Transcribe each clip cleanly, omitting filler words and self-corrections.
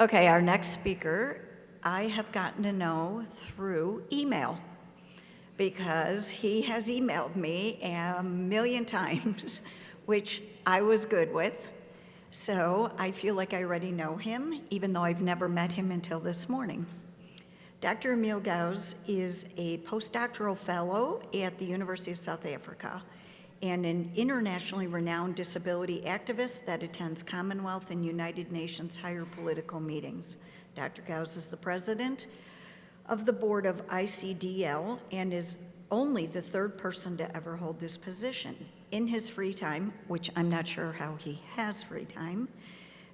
Okay, our next speaker, I have gotten to know through email because he has emailed me a million times, which I was good with. So I feel like I already know him, even though I've never met him until this morning. Dr. Emile Gouws is a postdoctoral fellow at the University of South Africa and an internationally renowned disability activist that attends Commonwealth and United Nations higher political meetings. Dr. Gouws is the president of the board of ICDL and is only the third person to ever hold this position. In his free time, which I'm not sure how he has free time,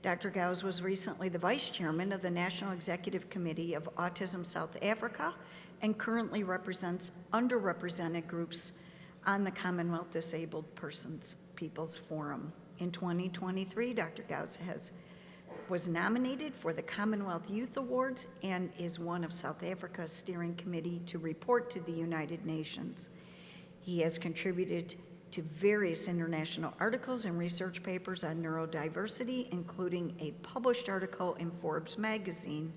Dr. Gouws was recently the vice chairman of the National Executive Committee of Autism South Africa and currently represents underrepresented groups on the Commonwealth Disabled People's Forum. In 2023, Dr. Gouws was nominated for the Commonwealth Youth Awards and is one of South Africa's steering committee to report to the United Nations. He has contributed to various international articles and research papers on neurodiversity, including a published article in Forbes magazine,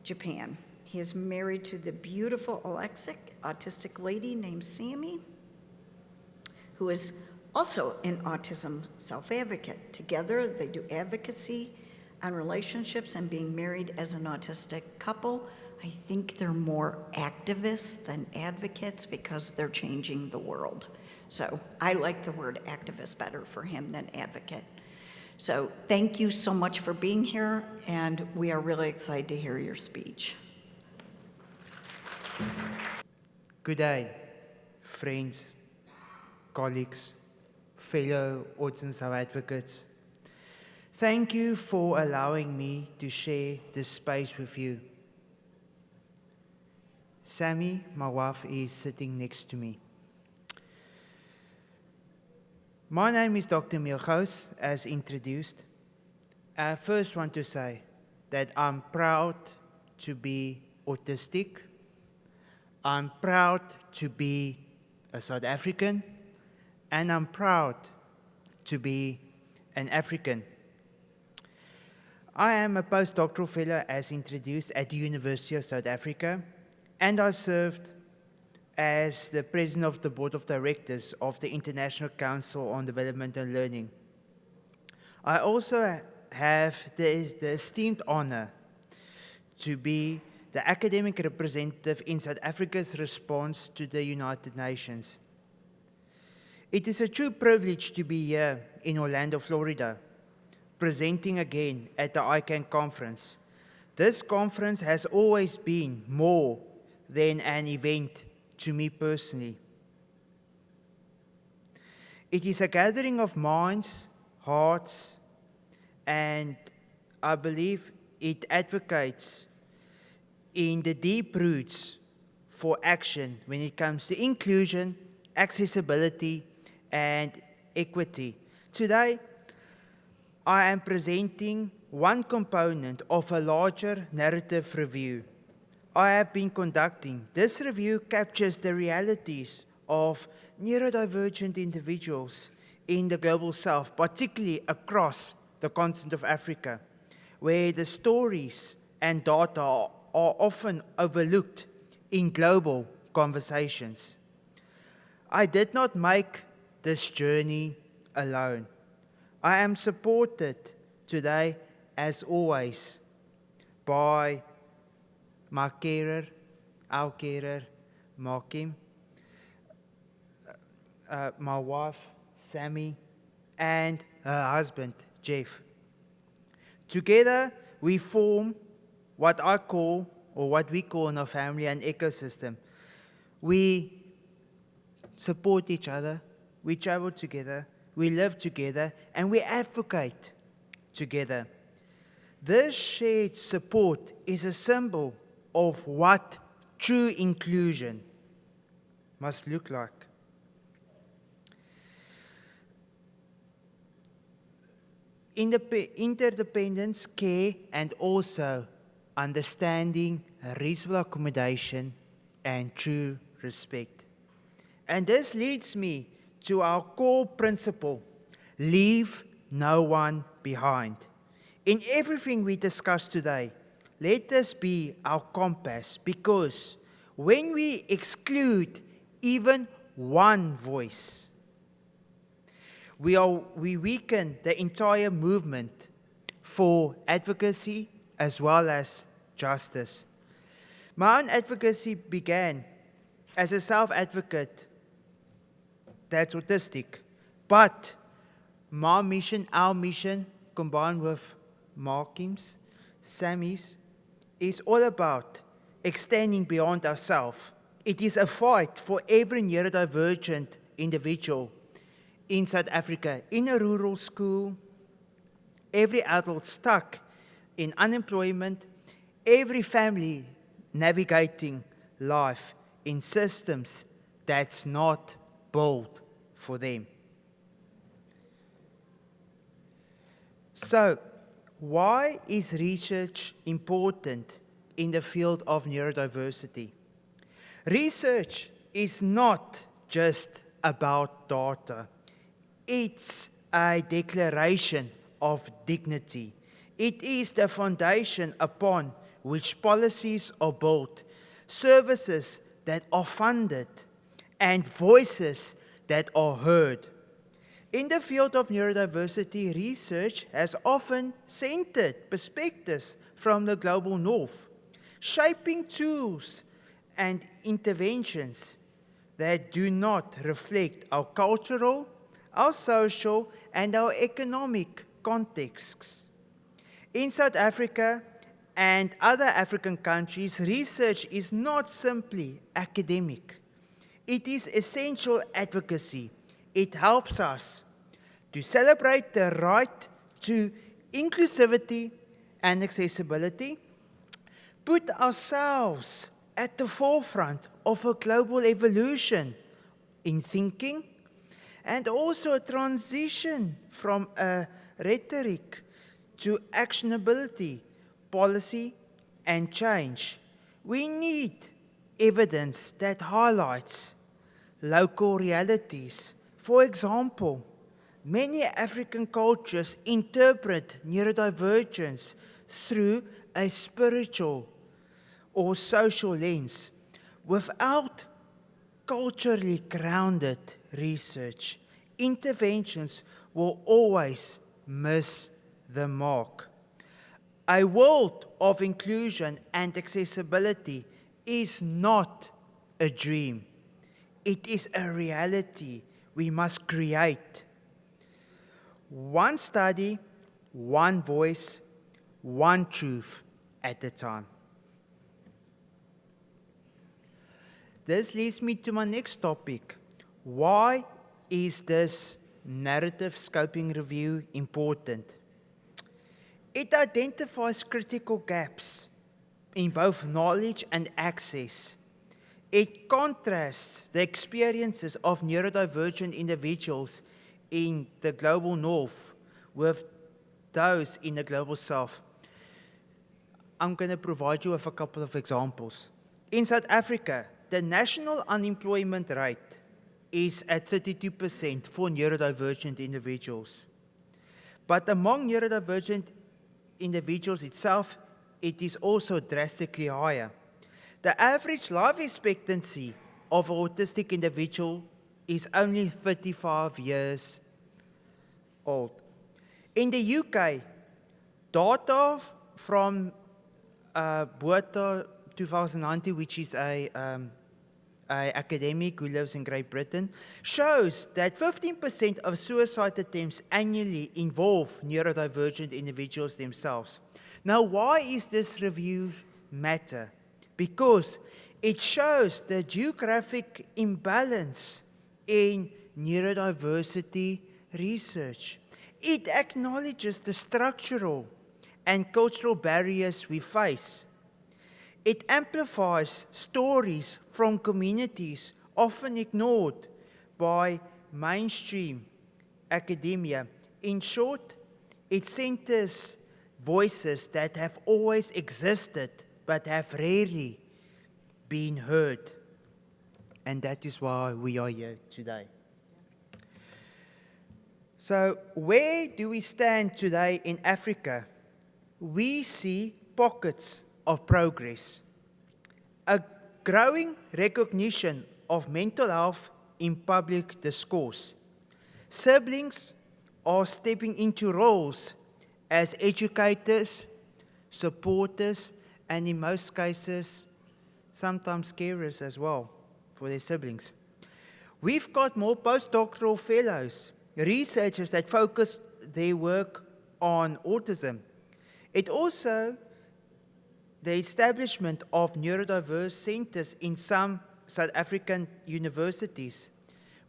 Japan. He is married to the beautiful autistic lady named Sammy, who is also an autism self-advocate. Together, they do advocacy on relationships and being married as an autistic couple. I think they're more activists than advocates because they're changing the world. So I like the word activist better for him than advocate. So thank you so much for being here, and we are really excited to hear your speech. Good day, friends, colleagues, fellow autism advocates. Thank you for allowing me to share this space with you. Sammy, my wife, is sitting next to me. My name is Dr. Emile Gouws, as introduced. I first want to say that I'm proud to be autistic. I'm proud to be a South African. And I'm proud to be an African. I am a postdoctoral fellow, as introduced, at the University of South Africa, and I served as the president of the board of directors of the International Council on Development and Learning. I also have the esteemed honor to be the academic representative in South Africa's response to the United Nations. It is a true privilege to be here in Orlando, Florida, presenting again at the ICAN conference. This conference has always been more than an event to me personally. It is a gathering of minds, hearts, and I believe it advocates in the deep roots for action when it comes to inclusion, accessibility, and equity. Today, I am presenting one component of a larger narrative review I have been conducting. This review captures the realities of neurodivergent individuals in the global south, particularly across the continent of Africa, where the stories and data are often overlooked in global conversations. I did not make this journey alone. I am supported today, as always, by my carer, our carer, Markim, my wife, Sammy, and her husband, Jeff. Together, we form what I call, or what we call in our family, an ecosystem. We support each other, we travel together, we live together, and we advocate together. This shared support is a symbol of what true inclusion must look like. Interdependence, care, and also understanding, reasonable accommodation, and true respect. And this leads me to our core principle: leave no one behind. In everything we discuss today, let this be our compass, because when we exclude even one voice, we weaken the entire movement for advocacy as well as justice. My own advocacy began as a self-advocate that's autistic, but our mission, combined with Markim's, Sammy's, is all about extending beyond ourselves. It is a fight for every neurodivergent individual in South Africa, in a rural school, every adult stuck in unemployment, every family navigating life in systems that's not built for them. So, why is research important in the field of neurodiversity? Research is not just about data. It's a declaration of dignity. It is the foundation upon which policies are built, services that are funded, and voices that are heard. In the field of neurodiversity, research has often centered perspectives from the global north, shaping tools and interventions that do not reflect our cultural, our social, and our economic contexts. In South Africa and other African countries, research is not simply academic. It is essential advocacy. It helps us to celebrate the right to inclusivity and accessibility, put ourselves at the forefront of a global evolution in thinking, and also a transition from a rhetoric to actionability, policy, and change. We need evidence that highlights local realities. For example, many African cultures interpret neurodivergence through a spiritual or social lens. Without culturally grounded research, interventions will always miss the mark. A world of inclusion and accessibility is not a dream. It is a reality we must create. One study, one voice, one truth at a time. This leads me to my next topic. Why is this narrative scoping review important? It identifies critical gaps in both knowledge and access. It contrasts the experiences of neurodivergent individuals in the global north with those in the global south. I'm going to provide you with a couple of examples. In South Africa, the national unemployment rate is at 32% for neurodivergent individuals. But among neurodivergent individuals itself, it is also drastically higher. The average life expectancy of an autistic individual is only 35 years old. In the UK, data from Board 2019, which is an academic who lives in Great Britain, shows that 15% of suicide attempts annually involve neurodivergent individuals themselves. Now, why is this review matter? Because it shows the geographic imbalance in neurodiversity research. It acknowledges the structural and cultural barriers we face. It amplifies stories from communities often ignored by mainstream academia. In short, it centers voices that have always existed but have rarely been heard. And that is why we are here today. So, where do we stand today in Africa we see pockets of progress. A growing recognition of mental health in public discourse. Siblings are stepping into roles as educators, supporters, and in most cases, sometimes carers as well for their siblings. We've got more postdoctoral fellows, researchers that focus their work on autism. It also the establishment of neurodiverse centers in some South African universities.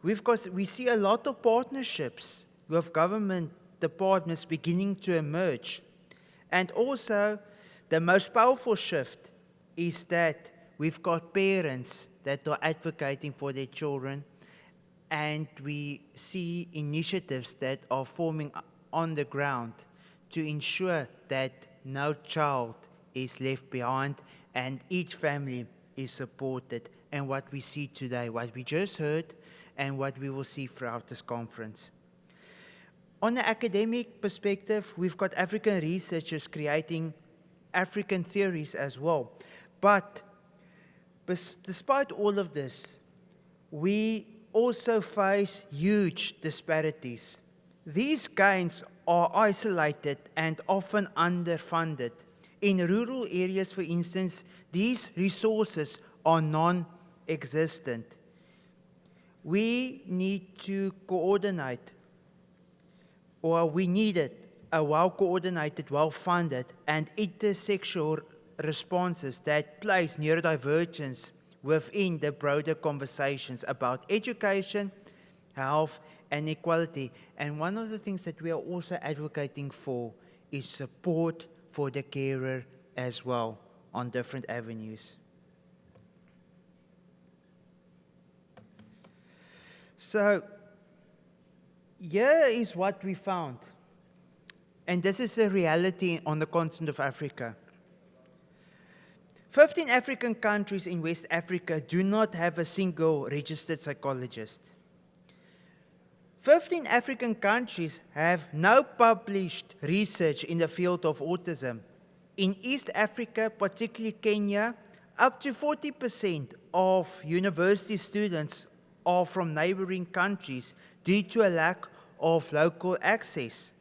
We see a lot of partnerships with government departments beginning to emerge. And also, the most powerful shift is that we've got parents that are advocating for their children, and we see initiatives that are forming on the ground to ensure that no child is left behind and each family is supported. And what we see today, what we just heard, and what we will see throughout this conference. On the academic perspective, we've got African researchers creating African theories as well. But despite all of this, we also face huge disparities. These gains are isolated and often underfunded. In rural areas, for instance, these resources are non-existent. We need to coordinate, or we needed a well-coordinated, well-funded, and intersectional responses that place neurodivergence within the broader conversations about education, health, and equality. And one of the things that we are also advocating for is support for the carer as well on different avenues. So, here is what we found. And this is a reality on the continent of Africa. 15 African countries in West Africa do not have a single registered psychologist. 15 African countries have no published research in the field of autism. In East Africa, particularly Kenya, up to 40% of university students are from neighboring countries due to a lack of local access.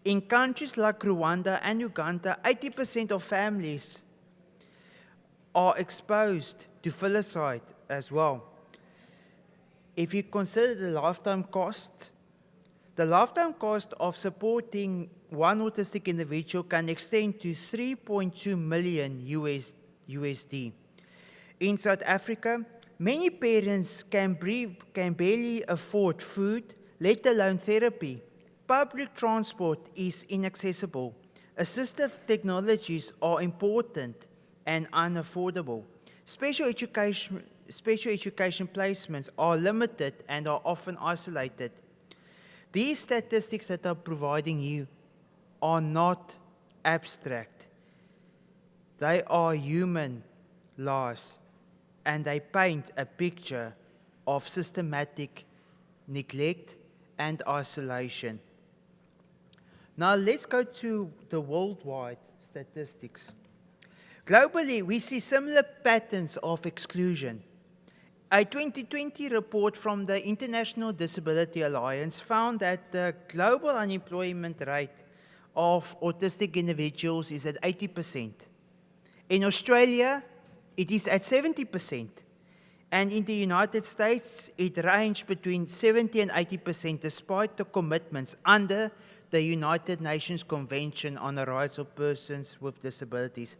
In countries like Rwanda and Uganda, 80% of families are exposed to filicide as well. If you consider the lifetime cost of supporting one autistic individual can extend to 3.2 million USD. In South Africa, many parents can barely afford food, let alone therapy. Public transport is inaccessible. Assistive technologies are important and unaffordable. Special education placements are limited and are often isolated. These statistics that I'm providing you are not abstract. They are human lives, and they paint a picture of systematic neglect and isolation. Now let's go to the worldwide statistics. Globally, we see similar patterns of exclusion. A 2020 report from the International Disability Alliance found that the global unemployment rate of autistic individuals is at 80%. In Australia, it is at 70%. And in the United States, it ranged between 70 and 80% despite the commitments under the United Nations Convention on the Rights of Persons with Disabilities.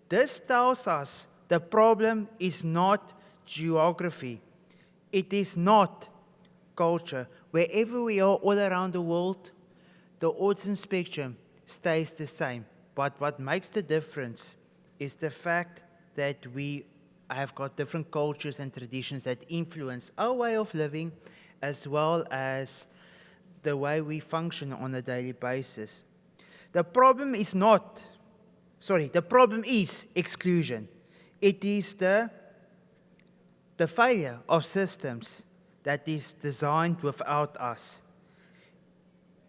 This tells us the problem is not geography. It is not culture. Wherever we are all around the world, the autism spectrum stays the same. But what makes the difference is the fact that we have got different cultures and traditions that influence our way of living as well as the way we function on a daily basis. The problem is exclusion. It is the failure of systems that is designed without us.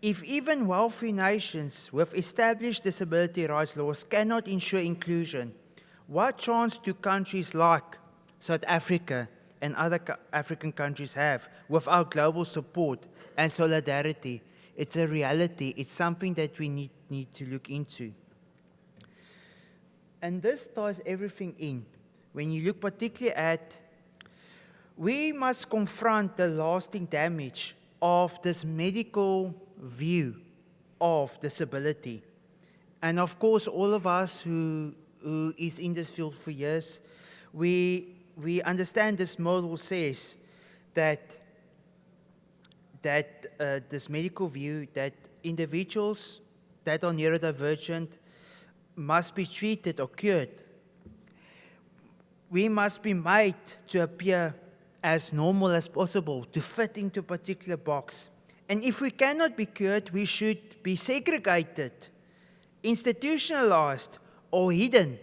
if even wealthy nations with established disability rights laws cannot ensure inclusion, what chance do countries like South Africa and other African countries have without global support and solidarity? It's a reality. It's something that we need to look into. And this ties everything in. When you look particularly at, we must confront the lasting damage of this medical view of disability. And of course, all of us who is in this field for years, we understand this model says that this medical view that individuals that are neurodivergent must be treated or cured. We must be made to appear as normal as possible, to fit into a particular box. And if we cannot be cured, we should be segregated, institutionalized, or hidden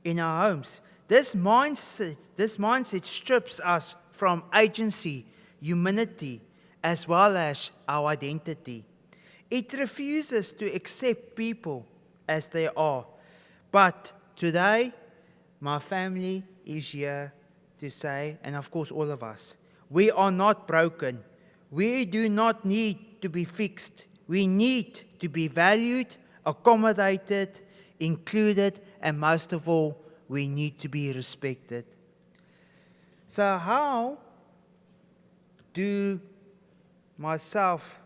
in our homes. This mindset strips us from agency, humanity, as well as our identity. It refuses to accept people as they are. But today, my family is here to say, and of course all of us, we are not broken. We do not need to be fixed. We need to be valued, accommodated, included, and most of all, we need to be respected. So how do myself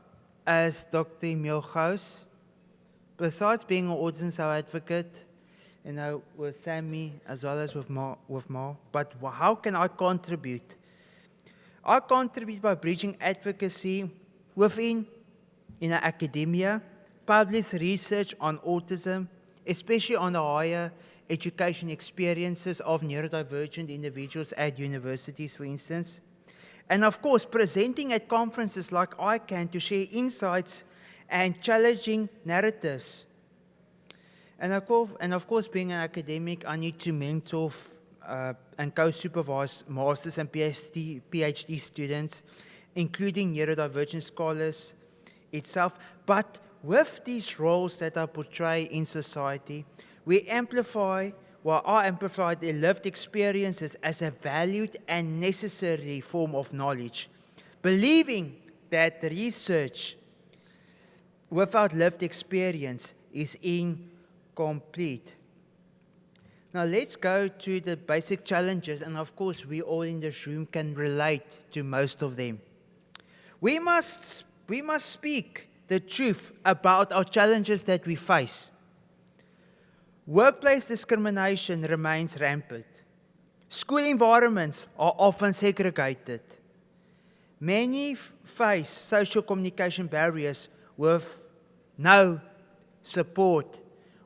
as Dr. Emile Gouws, besides being an autism advocate, with Sammy as well as with Ma, but how can I contribute? I contribute by bridging advocacy within academia, publish research on autism, especially on the higher education experiences of neurodivergent individuals at universities, for instance. And of course, presenting at conferences like ICAN to share insights and challenging narratives. And of course, being an academic, I need to mentor and co-supervise master's and PhD students, including neurodivergent scholars itself. But with these roles that I portray in society, I amplify their lived experiences as a valued and necessary form of knowledge, believing that research without lived experience is incomplete. Now let's go to the basic challenges, and of course we all in this room can relate to most of them. We must speak the truth about our challenges that we face. Workplace discrimination remains rampant. School environments are often segregated. Many face social communication barriers with no support.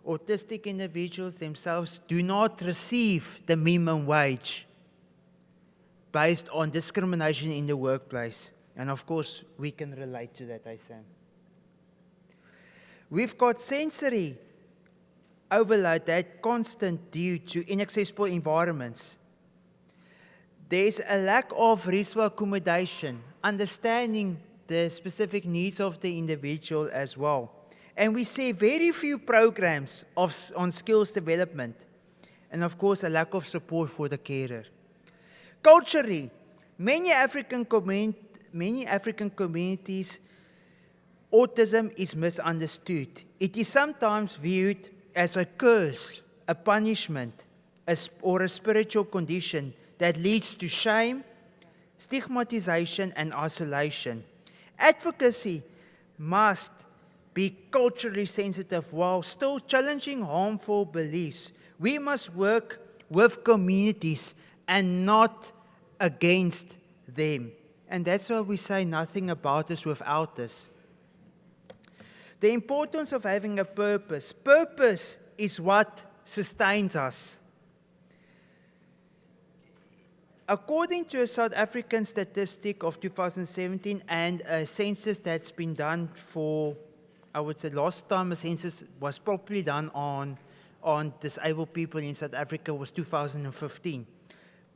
Autistic individuals themselves do not receive the minimum wage based on discrimination in the workplace. And of course, we can relate to that, Sam. We've got sensory overload that constant due to inaccessible environments. There's a lack of reasonable accommodation, understanding the specific needs of the individual as well. And we see very few programs on skills development, and of course a lack of support for the carer. Culturally, many African communities, autism is misunderstood. It is sometimes viewed as a curse, a punishment, or a spiritual condition that leads to shame, stigmatization, and isolation. Advocacy must be culturally sensitive while still challenging harmful beliefs. We must work with communities and not against them. And that's why we say nothing about us without us. The importance of having a purpose. Purpose is what sustains us. According to a South African statistic of 2017 and a census that's been done for, I would say last time a census was properly done on disabled people in South Africa was 2015.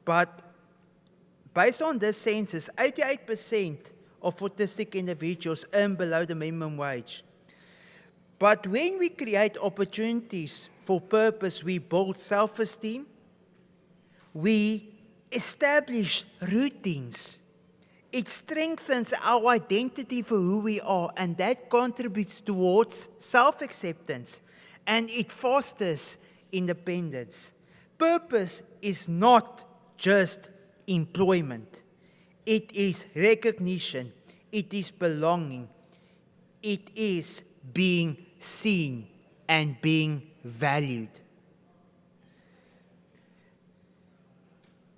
But based on this census, 88% of autistic individuals earn below the minimum wage. But when we create opportunities for purpose, we build self-esteem, we establish routines. It strengthens our identity for who we are, and that contributes towards self-acceptance, and it fosters independence. Purpose is not just employment. It is recognition. It is belonging. It is being seen and being valued.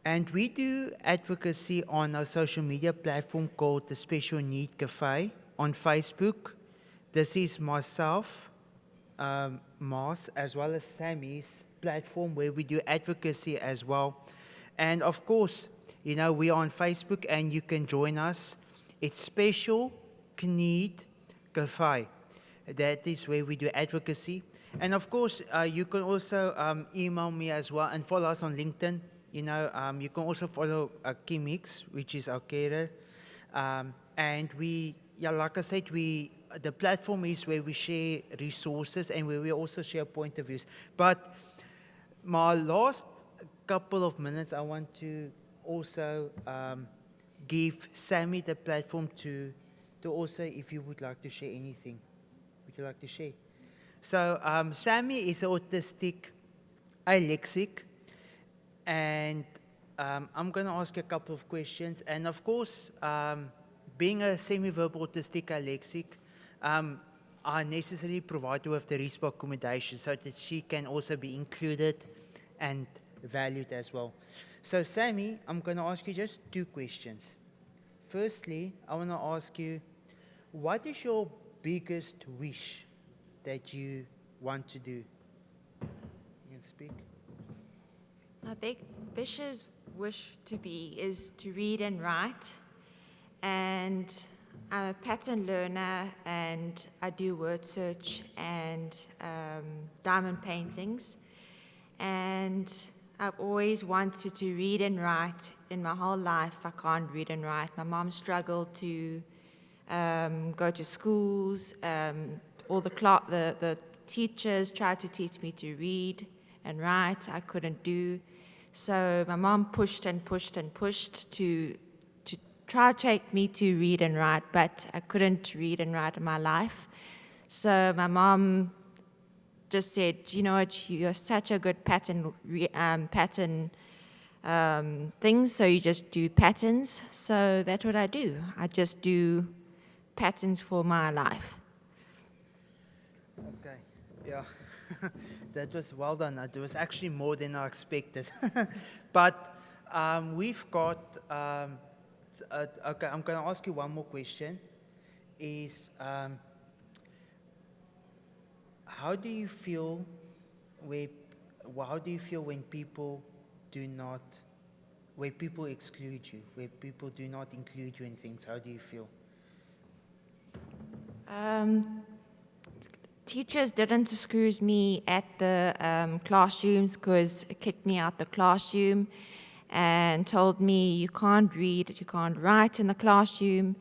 And we do advocacy on our social media platform called the Special Need Cafe on Facebook. This is myself, Mars, as well as Sammy's platform where we do advocacy as well. And of course, you know, we are on Facebook and you can join us. It's Special Need Cafe. That is where we do advocacy. And of course, you can also email me as well and follow us on LinkedIn. You know, you can also follow Kimix, which is our carer. And we, yeah, like I said, the platform is where we share resources and where we also share point of views. But my last couple of minutes, I want to also give Sammy the platform to also, if you would like to share anything. Would you like to share? So Sammy is autistic, dyslexic, and I'm going to ask you a couple of questions. And of course, being a semi-verbal autistic dyslexic, I necessarily provide her with the response accommodation so that she can also be included and valued as well. So Sammy, I'm going to ask you just 2 questions. Firstly, I want to ask you, what is your biggest wish that you want to do? You can speak. My big wish is to read and write, and I'm a pattern learner, and I do word search and diamond paintings, and I've always wanted to read and write. In my whole life, I can't read and write. My mom struggled to go to schools. All the teachers tried to teach me to read and write. I couldn't do. So my mom pushed and pushed and pushed to try to take me to read and write, but I couldn't read and write in my life. So my mom just said, you know what, you're such a good pattern things, so you just do patterns. So that's what I do. I just do patterns for my life. Okay, yeah. That was well done. It was actually more than I expected. But we've got, okay, I'm going to ask you one more question. Is how do you feel when people where people exclude you, where people do not include you in things? How do you feel? Teachers didn't excuse me at the classrooms because it kicked me out the classroom and told me you can't read, you can't write in the classroom,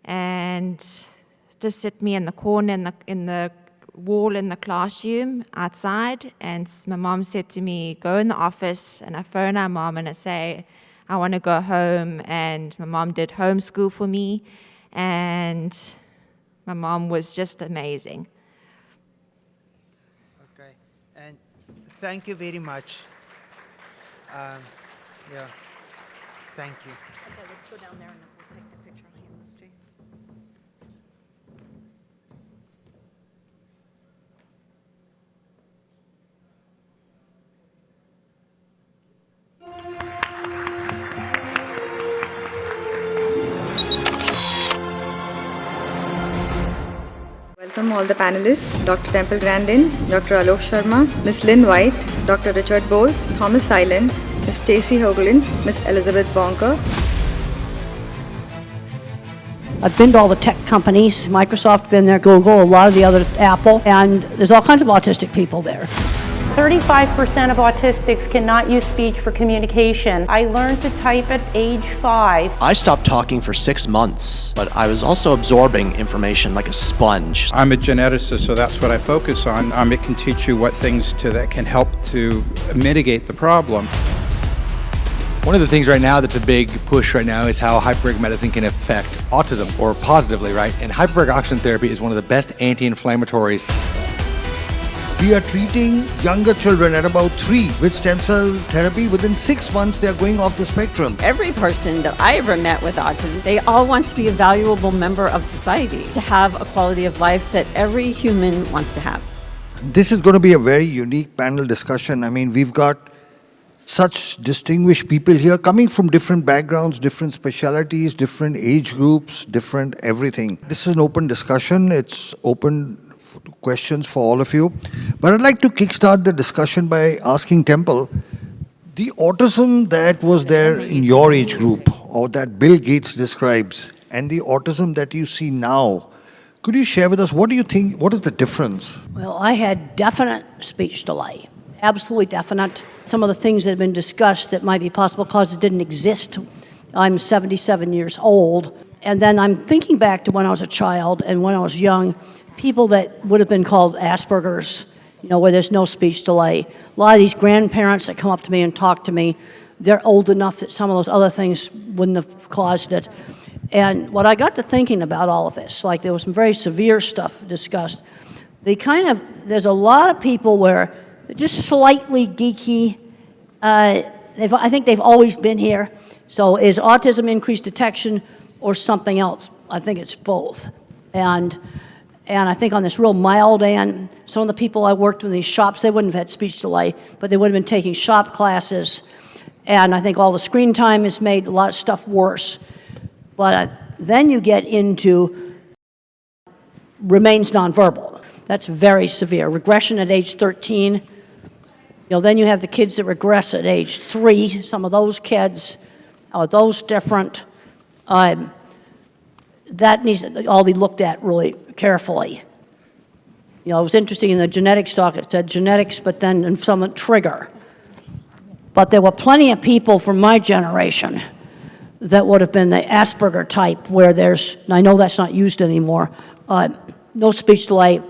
and just sit me in the corner in the wall in the classroom outside. And my mom said to me, go in the office, and I phone our mom and I say, I want to go home. And my mom did homeschool for me, and my mom was just amazing. Okay, and thank you very much. Yeah, thank you. Okay, let's go down there and we'll take the picture on Hannah's too. Welcome all the panelists, Dr. Temple Grandin, Dr. Alok Sharma, Ms. Lynn White, Dr. Richard Bowles, Thomas Silent, Ms. Stacey Hoagland, Ms. Elizabeth Bonker. I've been to all the tech companies, Microsoft, been there, Google, a lot of the other, Apple, and there's all kinds of autistic people there. 35% of autistics cannot use speech for communication. I learned to type at age 5. I stopped talking for 6 months, but I was also absorbing information like a sponge. I'm a geneticist, so that's what I focus on. It can teach you what things that can help to mitigate the problem. One of the things right now that's a big push right now is how hyperbaric medicine can affect autism, or positively, right? And hyperbaric oxygen therapy is one of the best anti-inflammatories. We are treating younger children at about 3 with stem cell therapy. Within 6 months, they are going off the spectrum. Every person that I ever met with autism, they all want to be a valuable member of society, to have a quality of life that every human wants to have. This is going to be a very unique panel discussion. I mean, we've got such distinguished people here coming from different backgrounds, different specialities, different age groups, different everything. This is an open discussion. It's open questions for all of you. But I'd like to kickstart the discussion by asking Temple, the autism that was there in your age group, or that Bill Gates describes, and the autism that you see now, could you share with us, what do you think, what is the difference? Well, I had definite speech delay, absolutely definite. Some of the things that have been discussed that might be possible causes didn't exist. I'm 77 years old, and then I'm thinking back to when I was a child and when I was young, people that would have been called Asperger's, where there's no speech delay. A lot of these grandparents that come up to me and talk to me, they're old enough that some of those other things wouldn't have caused it. And what I got to thinking about all of this, like there was some very severe stuff discussed, there's a lot of people where they're just slightly geeky. I think they've always been here. So is autism increased detection or something else? I think it's both. And I think on this real mild end, some of the people I worked with in these shops, they wouldn't have had speech delay, but they would have been taking shop classes. And I think all the screen time has made a lot of stuff worse. But then you get into remains nonverbal. That's very severe. Regression at age 13. Then you have the kids that regress at age 3. Some of those kids, are those different? That needs to all be looked at really carefully. It was interesting in the genetics talk, it said genetics, but then in some trigger. But there were plenty of people from my generation that would have been the Asperger type, where and I know that's not used anymore, no speech delay.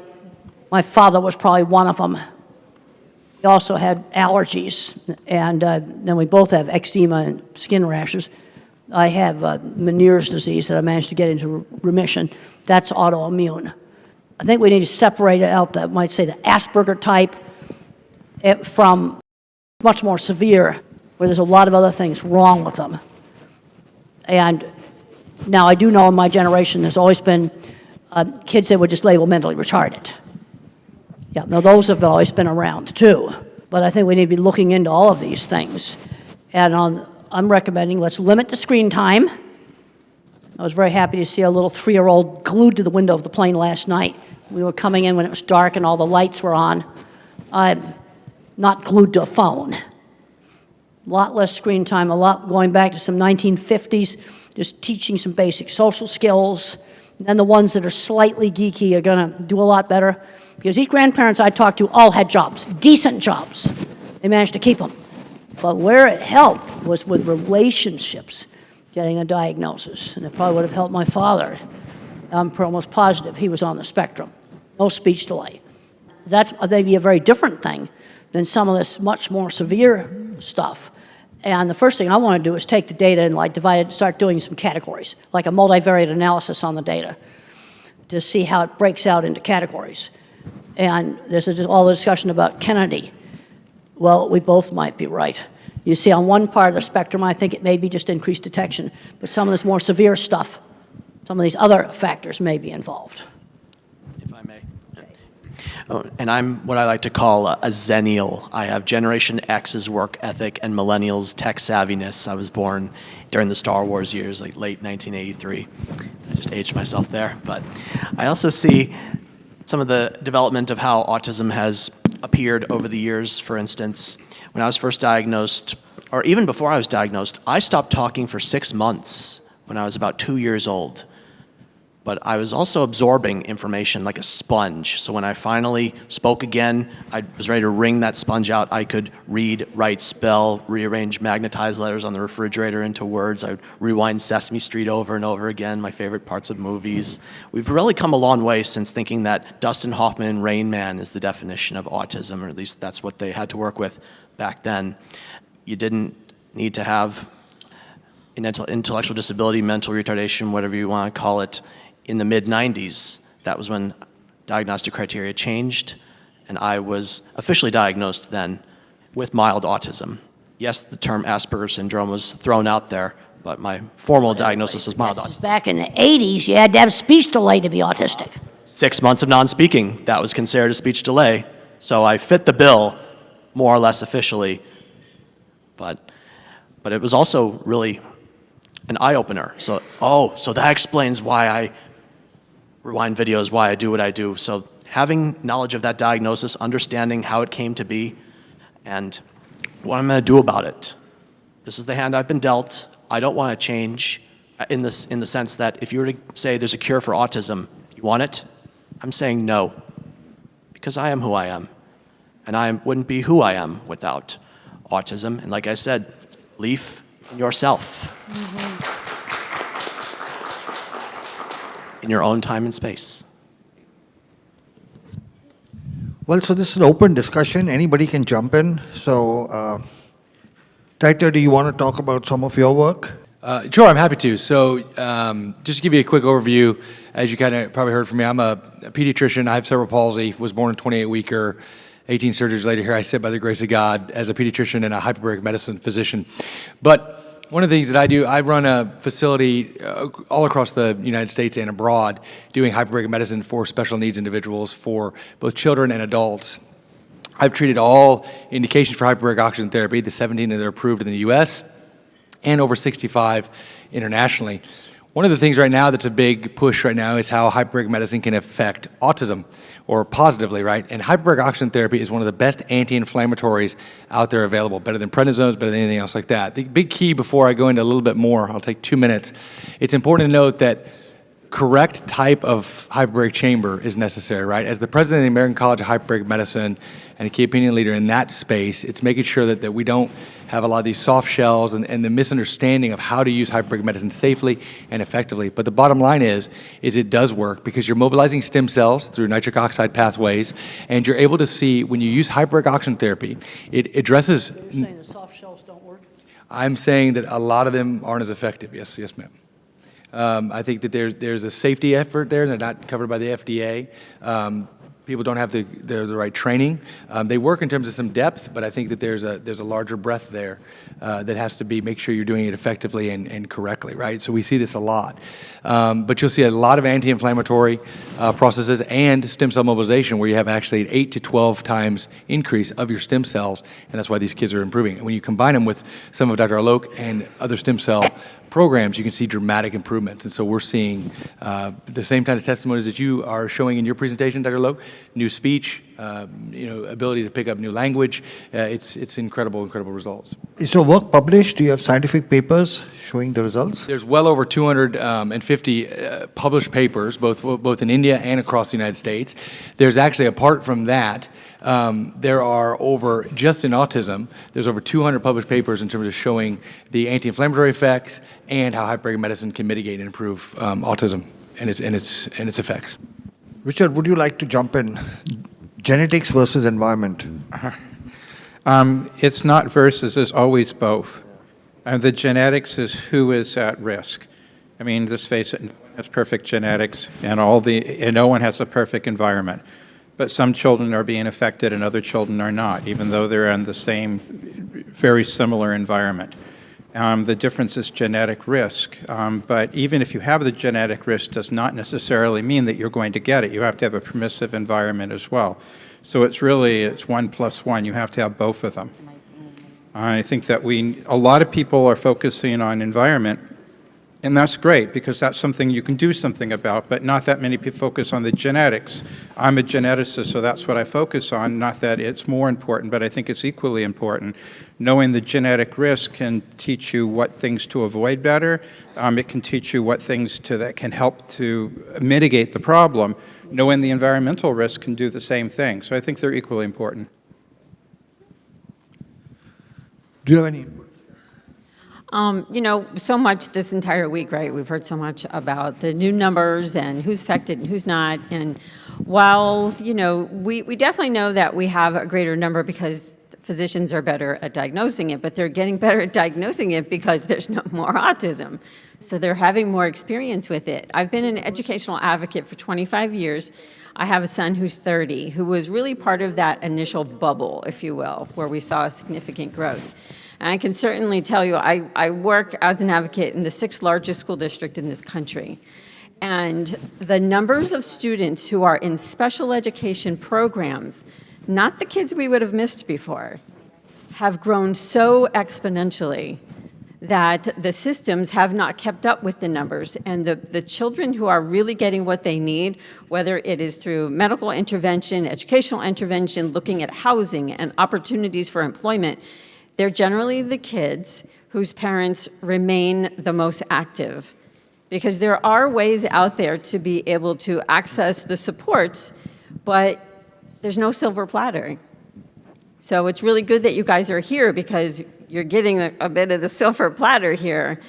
My father was probably one of them. He also had allergies, and then we both have eczema and skin rashes. I have Meniere's disease that I managed to get into remission. That's autoimmune. I think we need to separate it out, the Asperger type from much more severe, where there's a lot of other things wrong with them. And now I do know in my generation there's always been kids that were just labeled mentally retarded. Yeah, now those have always been around too. But I think we need to be looking into all of these things. And I'm recommending let's limit the screen time. I was very happy to see a little 3-year-old glued to the window of the plane last night. We were coming in when it was dark and all the lights were on. I'm not glued to a phone. A lot less screen time, a lot going back to some 1950s, just teaching some basic social skills. And then the ones that are slightly geeky are going to do a lot better. Because these grandparents I talked to all had jobs, decent jobs. They managed to keep them. But where it helped was with relationships, getting a diagnosis. And it probably would have helped my father. I'm almost positive he was on the spectrum. No speech delay. That's maybe a very different thing than some of this much more severe stuff. And the first thing I want to do is take the data and divide it, start doing some categories, like a multivariate analysis on the data, to see how it breaks out into categories. And there's just all the discussion about Kennedy. Well, we both might be right. You see, on one part of the spectrum, I think it may be just increased detection, but some of this more severe stuff, some of these other factors may be involved. If I may. Oh, and I'm what I like to call a zennial. I have Generation X's work ethic and millennials' tech savviness. I was born during the Star Wars years, like late 1983. I just aged myself there. But I also see some of the development of how autism has appeared over the years. For instance, when I was first diagnosed, or even before I was diagnosed, I stopped talking for 6 months when I was about 2 years old. but I was also absorbing information like a sponge. So when I finally spoke again, I was ready to wring that sponge out. I could read, write, spell, rearrange magnetized letters on the refrigerator into words. I would rewind Sesame Street over and over again, my favorite parts of movies. We've really come a long way since thinking that Dustin Hoffman and Rain Man is the definition of autism, or at least that's what they had to work with back then. You didn't need to have an intellectual disability, mental retardation, whatever you want to call it. In the mid-90s, that was when diagnostic criteria changed, and I was officially diagnosed then with mild autism. Yes, the term Asperger's syndrome was thrown out there, but my formal diagnosis was mild autism. Back in the 80s, you had to have speech delay to be autistic. 6 months of non-speaking, that was considered a speech delay. So I fit the bill, more or less officially, but it was also really an eye-opener. So that explains why I rewind videos, why I do what I do. So having knowledge of that diagnosis, understanding how it came to be, and what I'm going to do about it. This is the hand I've been dealt. I don't want to change in the sense that if you were to say there's a cure for autism, you want it? I'm saying no, because I am who I am, and I wouldn't be who I am without autism. And like I said, belief in yourself. In your own time and space. Well, so this is an open discussion. Anybody can jump in. So, Taita, do you want to talk about some of your work? Sure, I'm happy to. So just to give you a quick overview, as you kind of probably heard from me, I'm a pediatrician. I have cerebral palsy, was born a 28-weeker. 18 surgeries later, here I sit by the grace of God as a pediatrician and a hyperbaric medicine physician. But one of the things that I do, I run a facility all across the United States and abroad doing hyperbaric medicine for special needs individuals, for both children and adults. I've treated all indications for hyperbaric oxygen therapy, the 17 that are approved in the US, and over 65 internationally. One of the things right now that's a big push right now is how hyperbaric medicine can affect autism, or positively, right? And hyperbaric oxygen therapy is one of the best anti-inflammatories out there available, better than prednisones, better than anything else like that. The big key, before I go into a little bit more, I'll take 2 minutes, it's important to note that correct type of hyperbaric chamber is necessary, right? As the president of the American College of Hyperbaric Medicine and a key opinion leader in that space, it's making sure that we don't have a lot of these soft shells and the misunderstanding of how to use hyperbaric medicine safely and effectively. But the bottom line is it does work because you're mobilizing stem cells through nitric oxide pathways, and you're able to see when you use hyperbaric oxygen therapy, it addresses... Are you saying the soft shells don't work? I'm saying that a lot of them aren't as effective. Yes, ma'am. I think that there's a safety effort there. They're not covered by the FDA. People don't have the right training. They work in terms of some depth, but I think that there's a larger breadth there that has to be, make sure you're doing it effectively and correctly, right? So we see this a lot. But you'll see a lot of anti-inflammatory processes and stem cell mobilization where you have actually an 8 to 12 times increase of your stem cells, and that's why these kids are improving. And when you combine them with some of Dr. Alok and other stem cell programs, you can see dramatic improvements. And so we're seeing the same kind of testimonies that you are showing in your presentation, Dr. Lowe, new speech, ability to pick up new language. It's incredible results. Is your work published? Do you have scientific papers showing the results? There's well over 250 published papers, both in India and across the United States. There's actually, apart from that, there are over, just in autism, there's over 200 published papers in terms of showing the anti-inflammatory effects and how hyperbaric medicine can mitigate and improve autism and its effects. Richard, would you like to jump in? Genetics versus environment. It's not versus, it's always both. The genetics is who is at risk. I mean, let's face it, no one has perfect genetics, and no one has a perfect environment. But some children are being affected and other children are not, even though they're in the same, very similar environment. The difference is genetic risk. But even if you have the genetic risk, does not necessarily mean that you're going to get it. You have to have a permissive environment as well. So it's 1 plus 1. You have to have both of them. I think that a lot of people are focusing on environment And that's great, because that's something you can do something about, but not that many people focus on the genetics. I'm a geneticist, so that's what I focus on, not that it's more important, but I think it's equally important. Knowing the genetic risk can teach you what things to avoid better. It can teach you what things that can help to mitigate the problem. Knowing the environmental risk can do the same thing. So I think they're equally important. Do you have any input? You know, so much this entire week, right? We've heard so much about the new numbers and who's affected and who's not. And while, you know, we definitely know that we have a greater number because physicians are better at diagnosing it, but they're getting better at diagnosing it because there's no more autism. So they're having more experience with it. I've been an educational advocate for 25 years. I have a son who's 30, who was really part of that initial bubble, if you will, where we saw significant growth. And I can certainly tell you, I work as an advocate in the 6th largest school district in this country. And the numbers of students who are in special education programs, not the kids we would have missed before, have grown so exponentially that the systems have not kept up with the numbers. And the children who are really getting what they need, whether it is through medical intervention, educational intervention, looking at housing and opportunities for employment, they're generally the kids whose parents remain the most active. Because there are ways out there to be able to access the supports, but there's no silver platter. So it's really good that you guys are here because you're getting a bit of the silver platter here,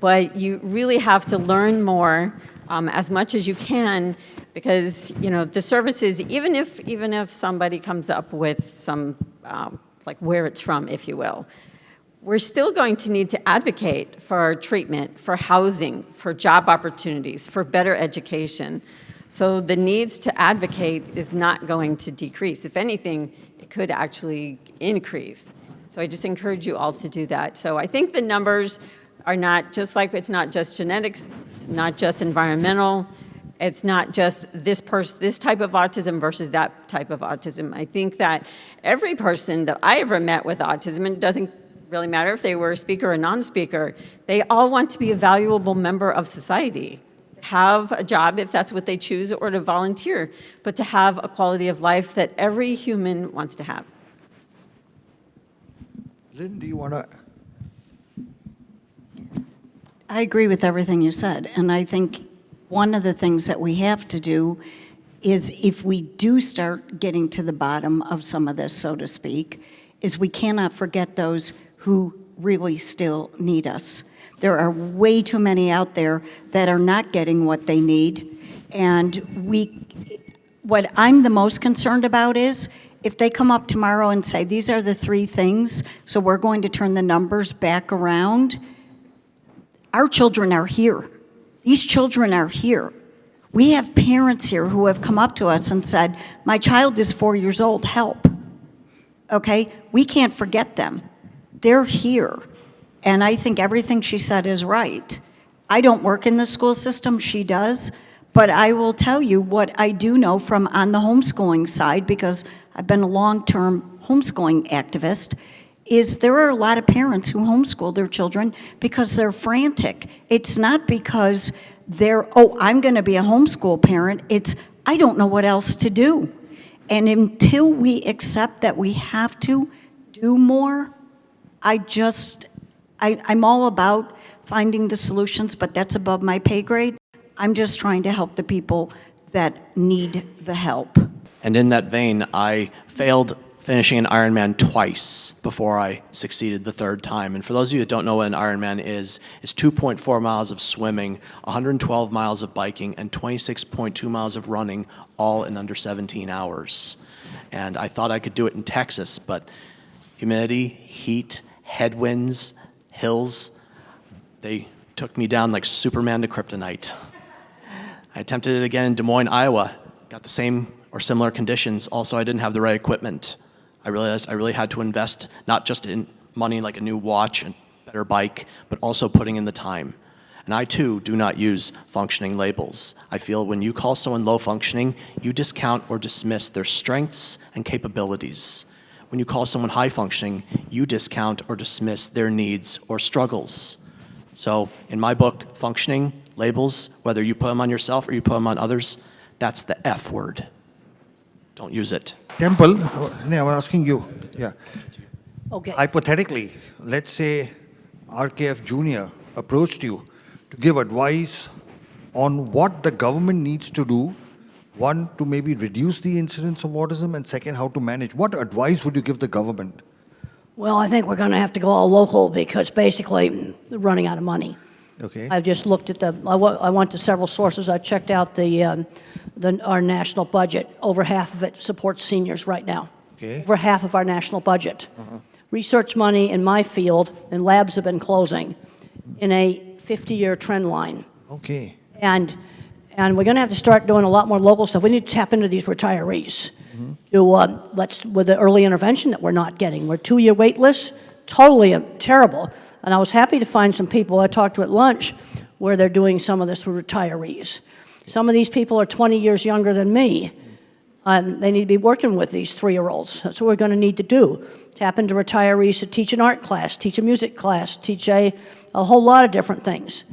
but you really have to learn more as much as you can, because you know the services, even if somebody comes up with some like where it's from, if you will, we're still going to need to advocate for treatment, for housing, for job opportunities, for better education. So the needs to advocate is not going to decrease. If anything, it could actually increase. So I just encourage you all to do that. So I think the numbers are not just like, it's not just genetics, it's not just environmental, it's not just this type of autism versus that type of autism. I think that every person that I ever met with autism, and it doesn't really matter if they were a speaker or non-speaker, they all want to be a valuable member of society. Have a job if that's what they choose, or to volunteer, but to have a quality of life that every human wants to have. Lynn, do you want to? I agree with everything you said, and I think one of the things that we have to do is, if we do start getting to the bottom of some of this, so to speak, is we cannot forget those who really still need us. There are way too many out there that are not getting what they need, and what I'm the most concerned about is if they come up tomorrow and say, these are the 3 things, so we're going to turn the numbers back around. Our children are here. These children are here. We have parents here who have come up to us and said, my child is 4 years old, help. Okay? We can't forget them. They're here. And I think everything she said is right. I don't work in the school system, she does, but I will tell you what I do know from on the homeschooling side, because I've been a long-term homeschooling activist, is there are a lot of parents who homeschool their children because they're frantic. It's not because they're, oh, I'm going to be a homeschool parent. It's, I don't know what else to do. And until we accept that we have to do more, I'm all about finding the solutions, but that's above my pay grade. I'm just trying to help the people that need the help. And in that vein, I failed finishing an Ironman twice before I succeeded the 3rd time. And for those of you that don't know what an Ironman is, it's 2.4 miles of swimming, 112 miles of biking, and 26.2 miles of running, all in under 17 hours. And I thought I could do it in Texas, but humidity, heat, headwinds, hills, they took me down like Superman to kryptonite. I attempted it again in Des Moines, Iowa. Got the same or similar conditions. Also, I didn't have the right equipment. I realized I really had to invest not just in money like a new watch and better bike, but also putting in the time. And I too do not use functioning labels. I feel when you call someone low functioning, you discount or dismiss their strengths and capabilities. When you call someone high functioning, you discount or dismiss their needs or struggles. So in my book, functioning labels, whether you put them on yourself or you put them on others, that's the F word. Don't use it. Temple, I'm asking you, yeah. Okay. Hypothetically, let's say RKF Jr. approached you to give advice on what the government needs to do, one, to maybe reduce the incidence of autism, and second, how to manage. What advice would you give the government? Well, I think we're going to have to go all local because basically we're running out of money. Okay. I've just looked at I went to several sources. I checked out our national budget. Over half of it supports seniors right now. Okay. Over half of our national budget. Research money in my field and labs have been closing in a 50-year trend line. Okay. And we're going to have to start doing a lot more local stuff. We need to tap into these retirees. With the early intervention that we're not getting. We're 2-year wait lists, totally terrible. And I was happy to find some people I talked to at lunch where they're doing some of this with retirees. Some of these people are 20 years younger than me, and they need to be working with these 3-year-olds. That's what we're going to need to do. Tap into retirees to teach an art class, teach a music class, teach a whole lot of different things.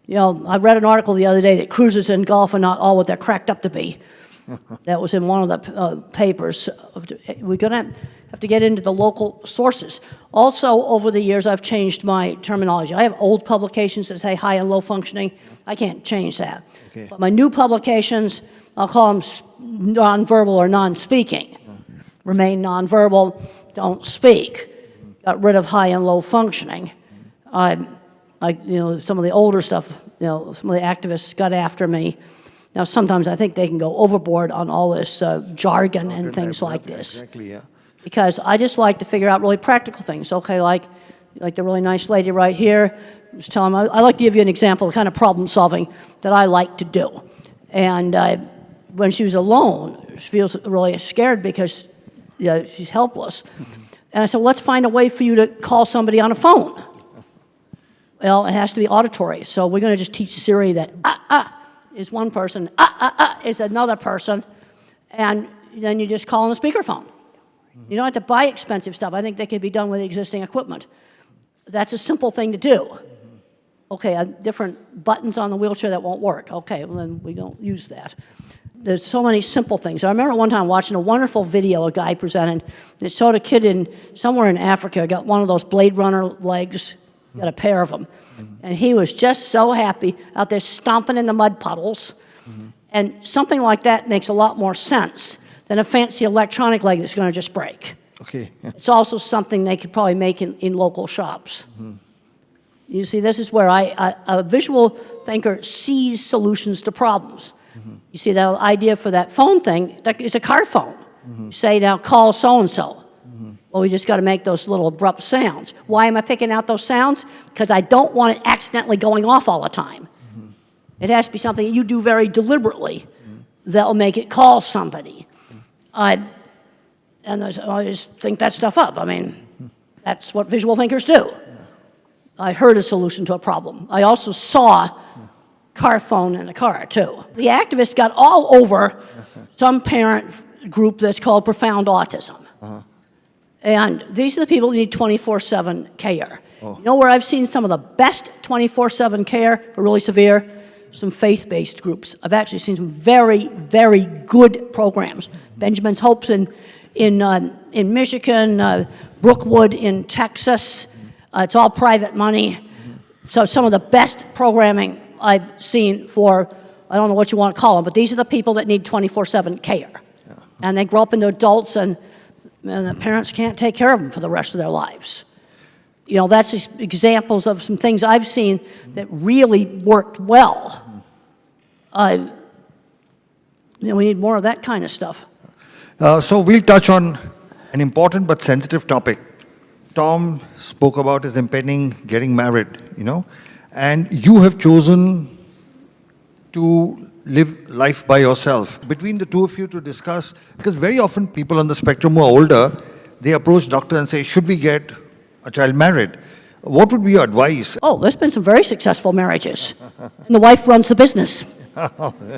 You know, I read an article the other day that cruises in golf are not all what they're cracked up to be. That was in one of the papers. We're going to have to get into the local sources. Also, over the years, I've changed my terminology. I have old publications that say high and low functioning. I can't change that. Okay. But my new publications, I'll call them nonverbal or non-speaking. Remain nonverbal, don't speak. Got rid of high and low functioning. Some of the older stuff, some of the activists got after me. Now, sometimes I think they can go overboard on all this jargon and things like this. Exactly, yeah. Because I just like to figure out really practical things. Okay, like the really nice lady right here, just tell them, I like to give you an example of the kind of problem solving that I like to do. And when she was alone, she feels really scared because she's helpless. And I said, well, let's find a way for you to call somebody on a phone. Well, it has to be auditory. So we're going to just teach Siri that is one person, is another person, and then you just call on the speakerphone. You don't have to buy expensive stuff. I think that could be done with existing equipment. That's a simple thing to do. Okay, different buttons on the wheelchair that won't work. Okay, well then we don't use that. There's so many simple things. I remember one time watching a wonderful video a guy presented. It showed a kid somewhere in Africa, got one of those Blade Runner legs, got a pair of them. And he was just so happy out there stomping in the mud puddles. And something like that makes a lot more sense than a fancy electronic leg that's going to just break. Okay. It's also something they could probably make in local shops. You see, this is where a visual thinker sees solutions to problems. You see, the idea for that phone thing, that is a car phone. You say, now call so-and-so. Well, we just got to make those little abrupt sounds. Why am I picking out those sounds? Because I don't want it accidentally going off all the time. It has to be something you do very deliberately that'll make it call somebody. I just think that stuff up. I mean, that's what visual thinkers do. I heard a solution to a problem. I also saw car phone in a car, too. The activists got all over some parent group that's called Profound Autism. And these are the people who need 24/7 care. You know where I've seen some of the best 24/7 care for really severe? Some faith-based groups. I've actually seen some very, very good programs. Benjamin's Hopes in Michigan, Brookwood in Texas. It's all private money. So some of the best programming I've seen for, I don't know what you want to call them, but these are the people that need 24/7 care. And they grow up into adults and the parents can't take care of them for the rest of their lives. You know, that's just examples of some things I've seen that really worked well. We need more of that kind of stuff. So we'll touch on an important but sensitive topic. Tom spoke about his impending getting married, and you have chosen to live life by yourself. Between the two of you to discuss, because very often people on the spectrum who are older, they approach doctor and say, should we get a child married? What would be your advice? Oh, there's been some very successful marriages. And the wife runs the business.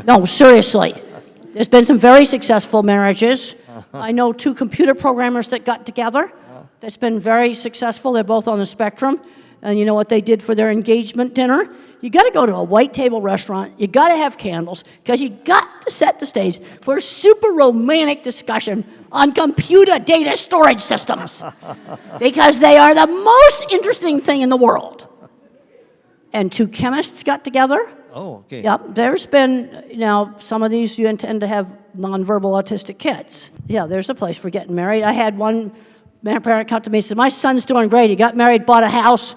No, seriously. There's been some very successful marriages. I know 2 computer programmers that got together. That's been very successful. They're both on the spectrum. And you know what they did for their engagement dinner? You got to go to a white table restaurant. You got to have candles because you got to set the stage for a super romantic discussion on computer data storage systems because they are the most interesting thing in the world. And two chemists got together. Oh, okay. Yep, there's been, some of these you intend to have nonverbal autistic kids. Yeah, there's a place for getting married. I had one parent come to me and said, my son's doing great. He got married, bought a house,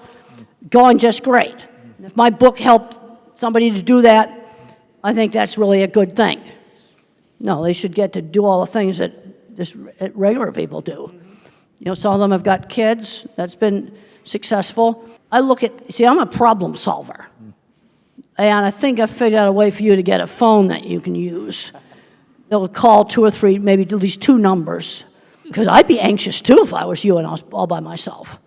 going just great. If my book helped somebody to do that, I think that's really a good thing. No, they should get to do all the things that regular people do. Some of them have got kids. That's been successful. I'm a problem solver. And I think I've figured out a way for you to get a phone that you can use. They'll call 2 or 3, maybe at least 2 numbers. Because I'd be anxious too if I was you and I was all by myself.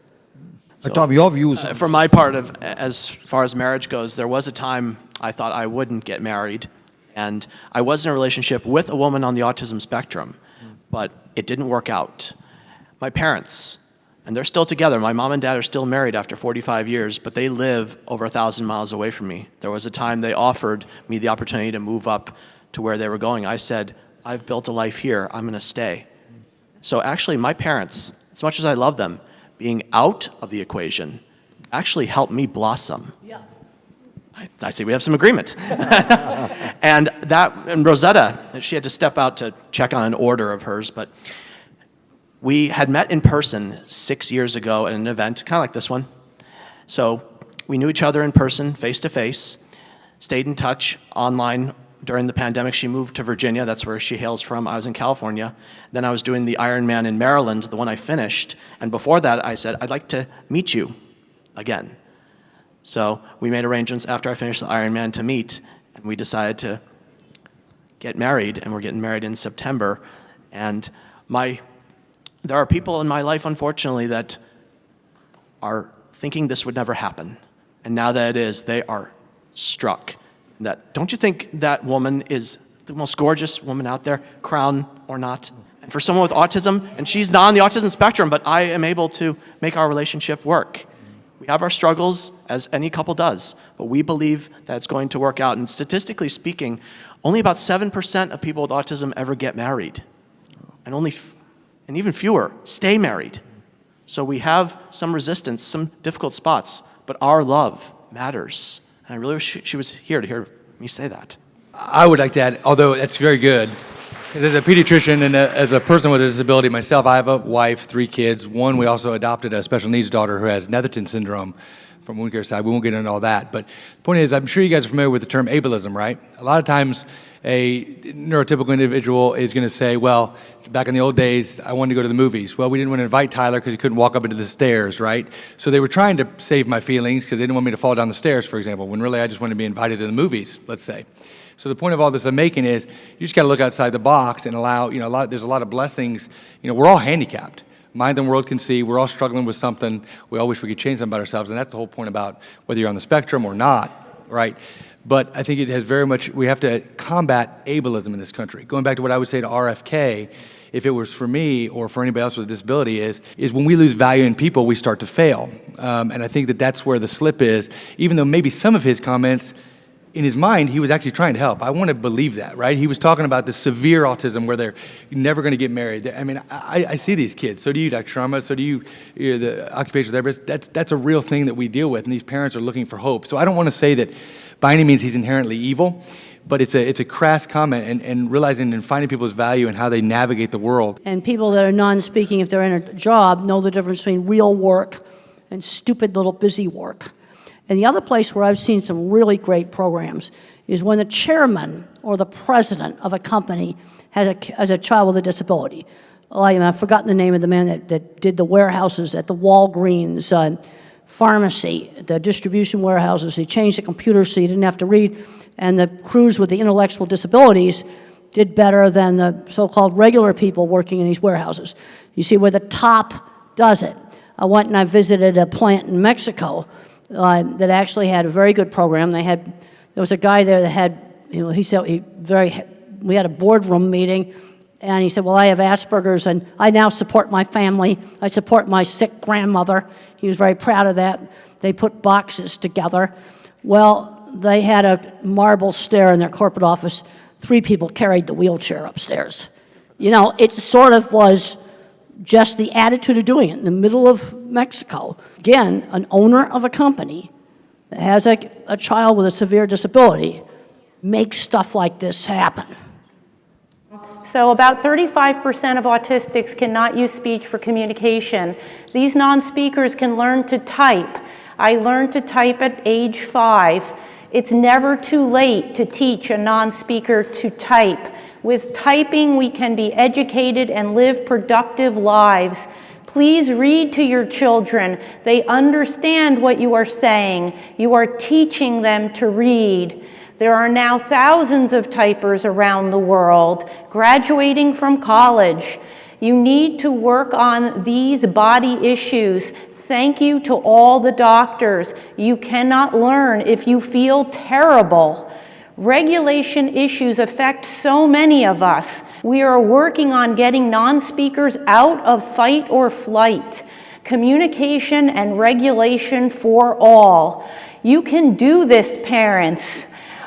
Tom, your views? For my part, as far as marriage goes, there was a time I thought I wouldn't get married. And I was in a relationship with a woman on the autism spectrum, but it didn't work out. My parents, and they're still together. My mom and dad are still married after 45 years, but they live over 1,000 miles away from me. There was a time they offered me the opportunity to move up to where they were going. I said, I've built a life here. I'm going to stay. So actually, my parents, as much as I love them, being out of the equation actually helped me blossom. Yeah. I see we have some agreement. And Rosetta, she had to step out to check on an order of hers, but we had met in person 6 years ago at an event, kind of like this one. So we knew each other in person, face to face, stayed in touch online. During the pandemic, she moved to Virginia. That's where she hails from. I was in California. Then I was doing the Ironman in Maryland, the one I finished. And before that, I said, I'd like to meet you again. So we made arrangements after I finished the Ironman to meet, and we decided to get married, and we're getting married in September. And there are people in my life, unfortunately, that are thinking this would never happen. And now that it is, they are struck. Don't you think that woman is the most gorgeous woman out there, crown or not? And for someone with autism, and she's not on the autism spectrum, but I am able to make our relationship work. We have our struggles, as any couple does, but we believe that it's going to work out. And statistically speaking, only about 7% of people with autism ever get married. And even fewer stay married. So we have some resistance, some difficult spots, but our love matters. And I really wish she was here to hear me say that. I would like to add, although that's very good, because as a pediatrician and as a person with a disability myself, I have a wife, 3 kids. One, we also adopted a special needs daughter who has Netherton syndrome from wound care side. We won't get into all that. But the point is, I'm sure you guys are familiar with the term ableism, right? A lot of times a neurotypical individual is going to say, well, back in the old days, I wanted to go to the movies. Well, we didn't want to invite Tyler because he couldn't walk up into the stairs, right? So they were trying to save my feelings because they didn't want me to fall down the stairs, for example, when really I just wanted to be invited to the movies, let's say. So the point of all this I'm making is you just got to look outside the box and allow, there's a lot of blessings. We're all handicapped. Mind the world can see. We're all struggling with something. We all wish we could change something about ourselves, and that's the whole point about whether you're on the spectrum or not, right? But I think it has very much, we have to combat ableism in this country. Going back to what I would say to RFK, if it was for me or for anybody else with a disability, is when we lose value in people, we start to fail. And I think that's where the slip is, even though maybe some of his comments, in his mind, he was actually trying to help. I want to believe that, right? He was talking about the severe autism where they're never going to get married. I mean, I see these kids. So do you, Dr. Sharma. So do you, the occupational therapist. That's a real thing that we deal with, and these parents are looking for hope. So I don't want to say that by any means he's inherently evil, but it's a crass comment and realizing and finding people's value and how they navigate the world. And people that are non-speaking, if they're in a job, know the difference between real work and stupid little busy work. And the other place where I've seen some really great programs is when the chairman or the president of a company has a child with a disability. I've forgotten the name of the man that did the warehouses at the Walgreens pharmacy, the distribution warehouses. He changed the computer so you didn't have to read. And the crews with the intellectual disabilities did better than the so-called regular people working in these warehouses. You see where the top does it. I went and I visited a plant in Mexico that actually had a very good program. There was a guy there that had, he said we had a boardroom meeting, and he said, well, I have Asperger's, and I now support my family. I support my sick grandmother. He was very proud of that. They put boxes together. Well, they had a marble stair in their corporate office. 3 people carried the wheelchair upstairs. You know, it sort of was just the attitude of doing it in the middle of Mexico. Again, an owner of a company that has a child with a severe disability makes stuff like this happen. So about 35% of autistics cannot use speech for communication. These non-speakers can learn to type. I learned to type at age 5. It's never too late to teach a non-speaker to type. With typing, we can be educated and live productive lives. Please read to your children. They understand what you are saying. You are teaching them to read. There are now thousands of typers around the world, graduating from college. You need to work on these body issues. Thank you to all the doctors. You cannot learn if you feel terrible. Regulation issues affect so many of us. We are working on getting non-speakers out of fight or flight. Communication and regulation for all. You can do this, parents.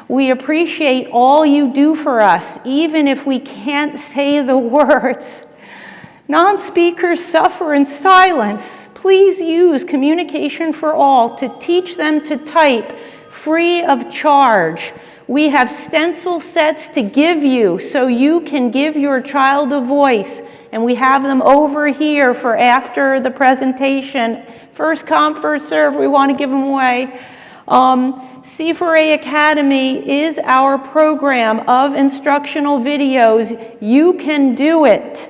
We appreciate all you do for us, even if we can't say the words. Non-speakers suffer in silence. Please use Communication for All to teach them to type free of charge. We have stencil sets to give you so you can give your child a voice, and we have them over here for after the presentation. First come, first serve, we want to give them away. C4A Academy is our program of instructional videos. You can do it.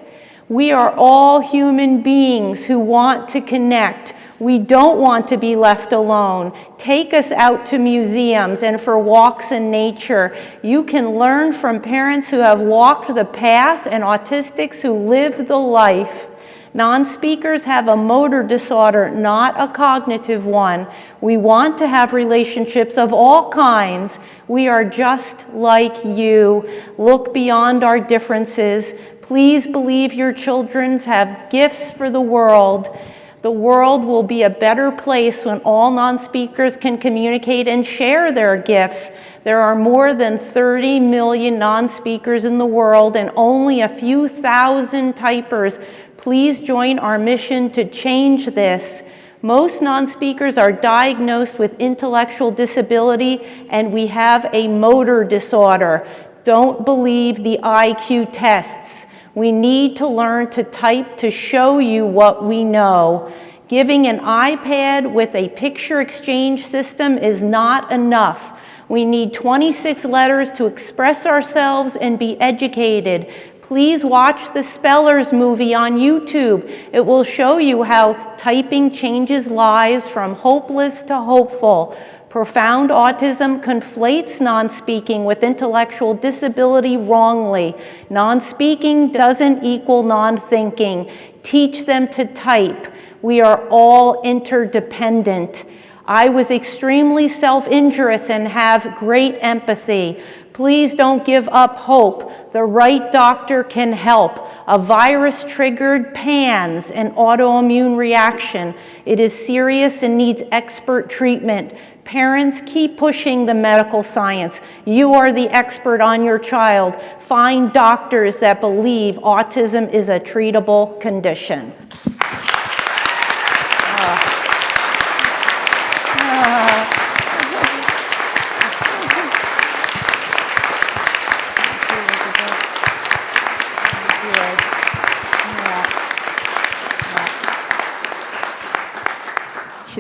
We are all human beings who want to connect. We don't want to be left alone. Take us out to museums and for walks in nature. You can learn from parents who have walked the path and autistics who live the life. Non-speakers have a motor disorder, not a cognitive one. We want to have relationships of all kinds. We are just like you. Look beyond our differences. Please believe your children have gifts for the world. The world will be a better place when all non-speakers can communicate and share their gifts. There are more than 30 million non-speakers in the world and only a few thousand typers. Please join our mission to change this. Most non-speakers are diagnosed with intellectual disability, and we have a motor disorder. Don't believe the IQ tests. We need to learn to type to show you what we know. Giving an iPad with a picture exchange system is not enough. We need 26 letters to express ourselves and be educated. Please watch the Spellers movie on YouTube. It will show you how typing changes lives from hopeless to hopeful. Profound autism conflates non-speaking with intellectual disability wrongly. Non-speaking doesn't equal non-thinking. Teach them to type. We are all interdependent. I was extremely self-injurious and have great empathy. Please don't give up hope. The right doctor can help. A virus triggered PANS, an autoimmune reaction. It is serious and needs expert treatment. Parents, keep pushing the medical science. You are the expert on your child. Find doctors that believe autism is a treatable condition.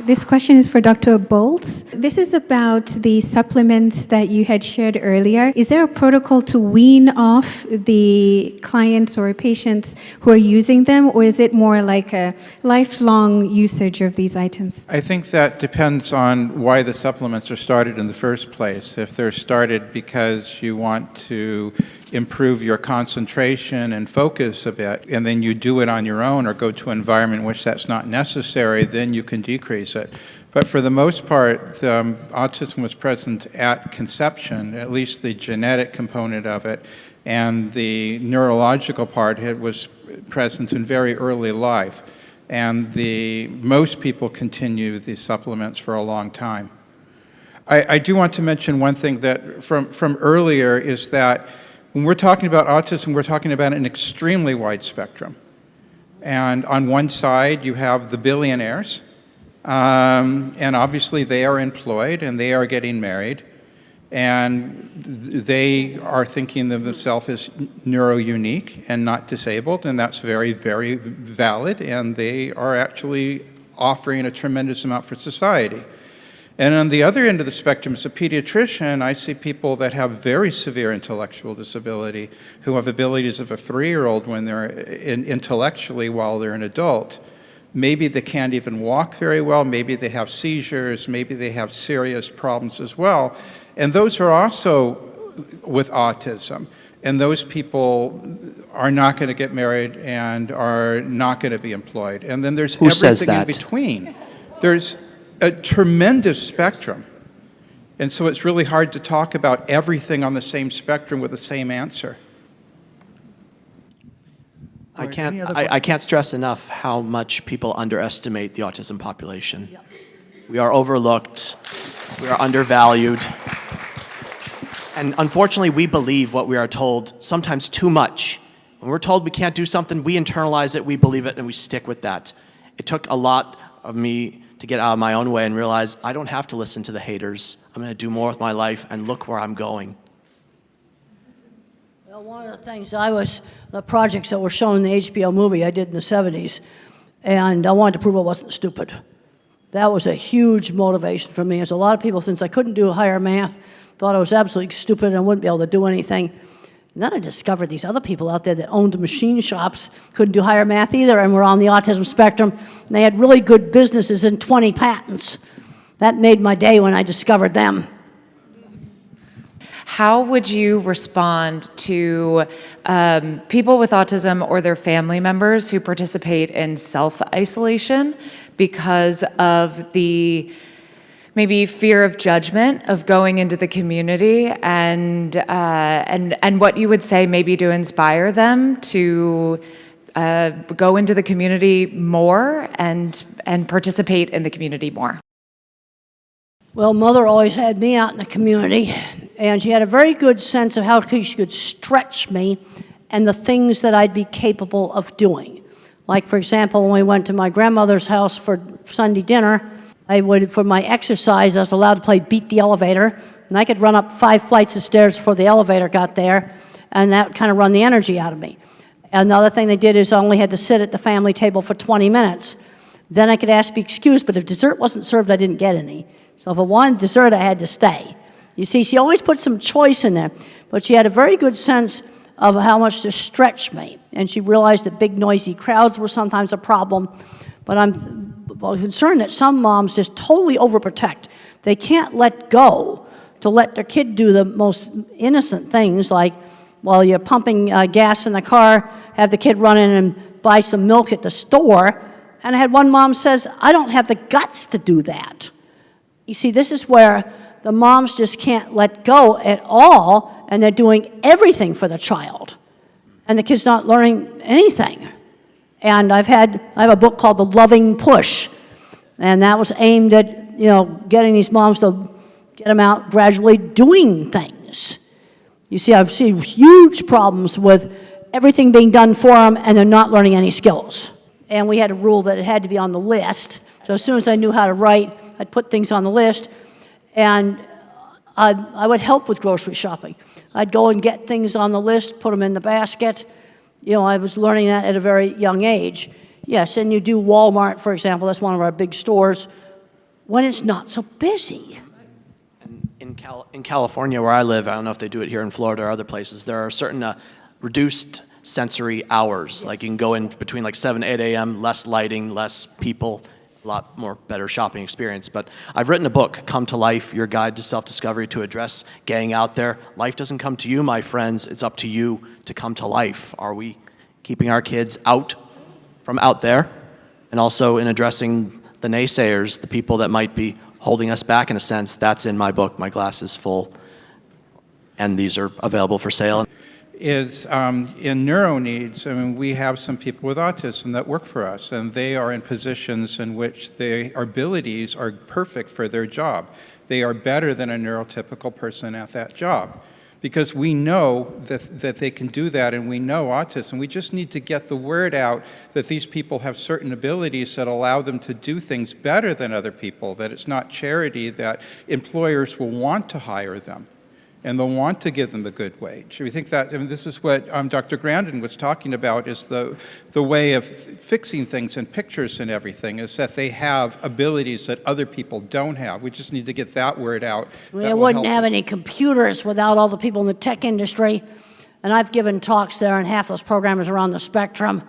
This question is for Dr. Bolts. This is about the supplements that you had shared earlier. Is there a protocol to wean off the clients or patients who are using them, or is it more like a lifelong usage of these items? I think that depends on why the supplements are started in the first place. If they're started because you want to improve your concentration and focus a bit, and then you do it on your own or go to an environment in which that's not necessary, then you can decrease it. But for the most part, autism was present at conception, at least the genetic component of it, and the neurological part was present in very early life. and most people continue the supplements for a long time. I do want to mention one thing that from earlier is that when we're talking about autism, we're talking about an extremely wide spectrum. And on one side, you have the billionaires, and obviously they are employed and they are getting married, and they are thinking of themselves as neuro-unique and not disabled, and that's very, very valid, and they are actually offering a tremendous amount for society. And on the other end of the spectrum, as a pediatrician, I see people that have very severe intellectual disability, who have abilities of a 3-year-old when they're intellectually while they're an adult. Maybe they can't even walk very well, maybe they have seizures, maybe they have serious problems as well. And those are also with autism. And those people are not going to get married and are not going to be employed. And then there's everything in between. There's a tremendous spectrum. And so it's really hard to talk about everything on the same spectrum with the same answer. I can't stress enough how much people underestimate the autism population. Yep. We are overlooked, we are undervalued, and unfortunately we believe what we are told, sometimes too much. When we're told we can't do something, we internalize it, we believe it, and we stick with that. It took a lot of me to get out of my own way and realize I don't have to listen to the haters. I'm going to do more with my life, and look where I'm going. Well, one of the things the projects that were shown in the HBO movie I did in the 70s, and I wanted to prove I wasn't stupid. That was a huge motivation for me, as a lot of people, since I couldn't do higher math, thought I was absolutely stupid and I wouldn't be able to do anything. And then I discovered these other people out there that owned machine shops, couldn't do higher math either, and were on the autism spectrum, and they had really good businesses and 20 patents. That made my day when I discovered them. How would you respond to people with autism or their family members who participate in self-isolation because of the maybe fear of judgment of going into the community, and what you would say maybe to inspire them to go into the community more and participate in the community more? Well, Mother always had me out in the community, and she had a very good sense of how she could stretch me and the things that I'd be capable of doing. Like, for example, when we went to my grandmother's house for Sunday dinner, for my exercise, I was allowed to play Beat the Elevator, and I could run up 5 flights of stairs before the elevator got there, and that kind of run the energy out of me. Another thing they did is I only had to sit at the family table for 20 minutes. Then I could ask to be excused, but if dessert wasn't served, I didn't get any. So if I wanted dessert, I had to stay. You see, she always put some choice in there, but she had a very good sense of how much to stretch me, and she realized that big, noisy crowds were sometimes a problem, but I'm concerned that some moms just totally overprotect. They can't let go to let their kid do the most innocent things, like while you're pumping gas in the car, have the kid run in and buy some milk at the store. And I had one mom says, I don't have the guts to do that. You see, this is where the moms just can't let go at all, and they're doing everything for the child, and the kid's not learning anything. And I have a book called The Loving Push, and that was aimed at, getting these moms to get them out gradually doing things. You see, I've seen huge problems with everything being done for them, and they're not learning any skills. And we had a rule that it had to be on the list. So as soon as I knew how to write, I'd put things on the list, and I would help with grocery shopping. I'd go and get things on the list, put them in the basket. I was learning that at a very young age. Yes, and you do Walmart, for example, that's one of our big stores, when it's not so busy. In California, where I live, I don't know if they do it here in Florida or other places, there are certain reduced sensory hours. Like you can go in between like 7, 8 a.m., less lighting, less people, a lot more better shopping experience. But I've written a book, Come to Life, Your Guide to Self-Discovery, to address getting out there. Life doesn't come to you, my friends. It's up to you to come to life. Are we keeping our kids out from out there? And also in addressing the naysayers, the people that might be holding us back in a sense. That's in my book, My Glass is Full. And these are available for sale. is in neuro needs. I mean, we have some people with autism that work for us, and they are in positions in which their abilities are perfect for their job. They are better than a neurotypical person at that job, because we know that they can do that, and we know autism. We just need to get the word out that these people have certain abilities that allow them to do things better than other people, that it's not charity, that employers will want to hire them, and they'll want to give them a good wage. We think that, I mean, this is what Dr. Grandin was talking about, is the way of fixing things in pictures and everything, is that they have abilities that other people don't have. We just need to get that word out. We wouldn't have any computers without all the people in the tech industry. And I've given talks there, and half those programmers are on the spectrum.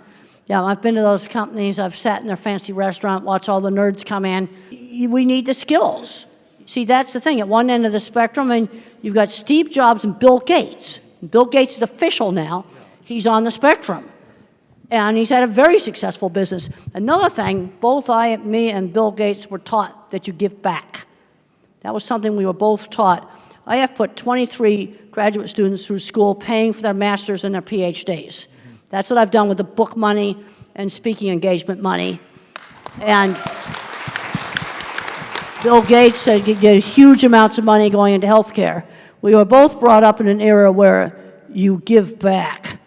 Yeah, I've been to those companies. I've sat in their fancy restaurant, watched all the nerds come in. We need the skills. See, that's the thing. At one end of the spectrum, and you've got Steve Jobs and Bill Gates. Bill Gates is official now. He's on the spectrum. And he's had a very successful business. Another thing, both me and Bill Gates were taught that you give back. That was something we were both taught. I have put 23 graduate students through school paying for their masters and their PhDs. That's what I've done with the book money and speaking engagement money. And Bill Gates said you get huge amounts of money going into healthcare. We were both brought up in an era where you give back,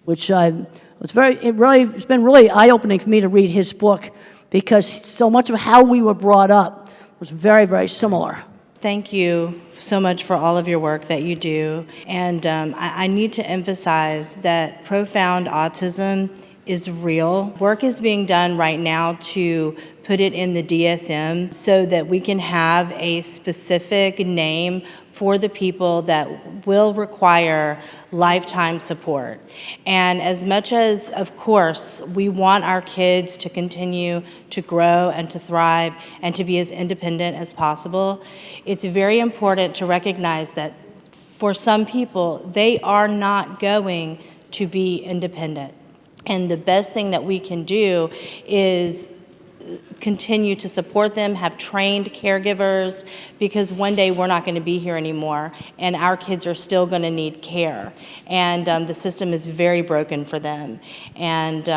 which it's been really eye-opening for me to read his book, because so much of how we were brought up was very, very similar. Thank you so much for all of your work that you do. And I need to emphasize that profound autism is real. Work is being done right now to put it in the DSM so that we can have a specific name for the people that will require lifetime support. And as much as, of course, we want our kids to continue to grow and to thrive and to be as independent as possible, it's very important to recognize that for some people, they are not going to be independent. And the best thing that we can do is continue to support them, have trained caregivers, because one day we're not going to be here anymore, and our kids are still going to need care. And the system is very broken for them. And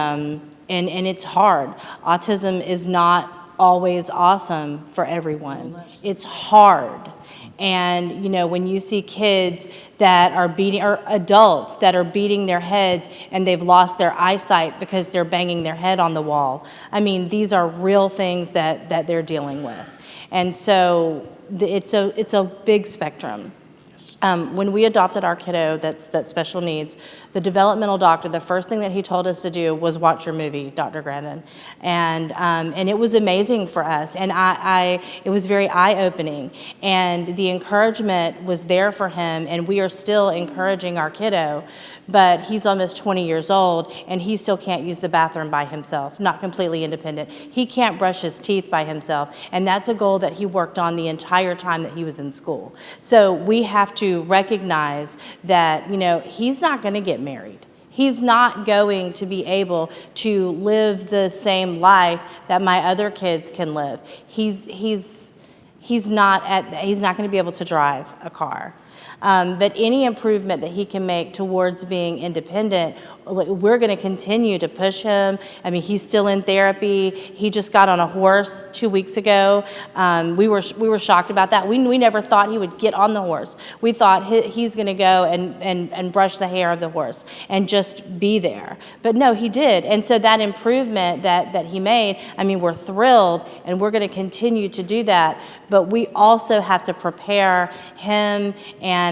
it's hard. Autism is not always awesome for everyone. It's hard. And, you know, when you see kids that are beating, or adults that are beating their heads and they've lost their eyesight because they're banging their head on the wall, I mean, these are real things that they're dealing with. And so it's a big spectrum. When we adopted our kiddo that's special needs, the developmental doctor, the first thing that he told us to do was watch your movie, Dr. Grandin. And it was amazing for us. And it was very eye-opening. And the encouragement was there for him, and we are still encouraging our kiddo. But he's almost 20 years old, and he still can't use the bathroom by himself, not completely independent. He can't brush his teeth by himself, and that's a goal that he worked on the entire time that he was in school. So we have to recognize that, you know, he's not going to get married. He's not going to be able to live the same life that my other kids can live. He's not going to be able to drive a car. But any improvement that he can make towards being independent, we're going to continue to push him. I mean, he's still in therapy. He just got on a horse 2 weeks ago. We were shocked about that. We never thought he would get on the horse. We thought he's going to go and brush the hair of the horse and just be there. But no, he did. And so that improvement that he made, I mean, we're thrilled, and we're going to continue to do that. But we also have to prepare him and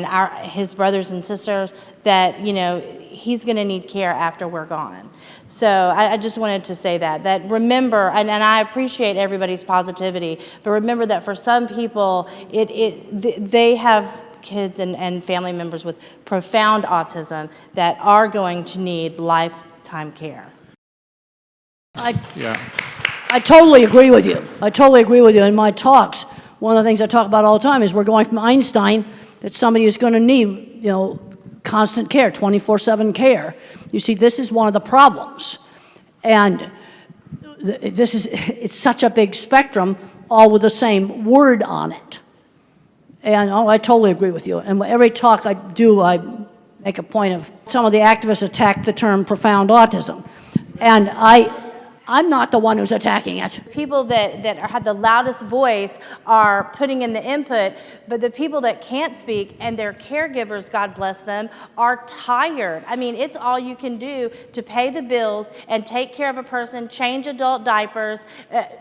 his brothers and sisters that, you know, he's going to need care after we're gone. So I just wanted to say that remember, and I appreciate everybody's positivity, but remember that for some people, they have kids and family members with profound autism that are going to need lifetime care. I totally agree with you. I totally agree with you. In my talks, one of the things I talk about all the time is we're going from Einstein, that somebody is going to need, you know, constant care, 24/7 care. You see, this is one of the problems. And it's such a big spectrum, all with the same word on it. And I totally agree with you. And every talk I do, I make a point of, some of the activists attack the term profound autism. And I'm not the one who's attacking it. People that have the loudest voice are putting in the input, but the people that can't speak and their caregivers, God bless them, are tired. I mean, it's all you can do to pay the bills and take care of a person, change adult diapers,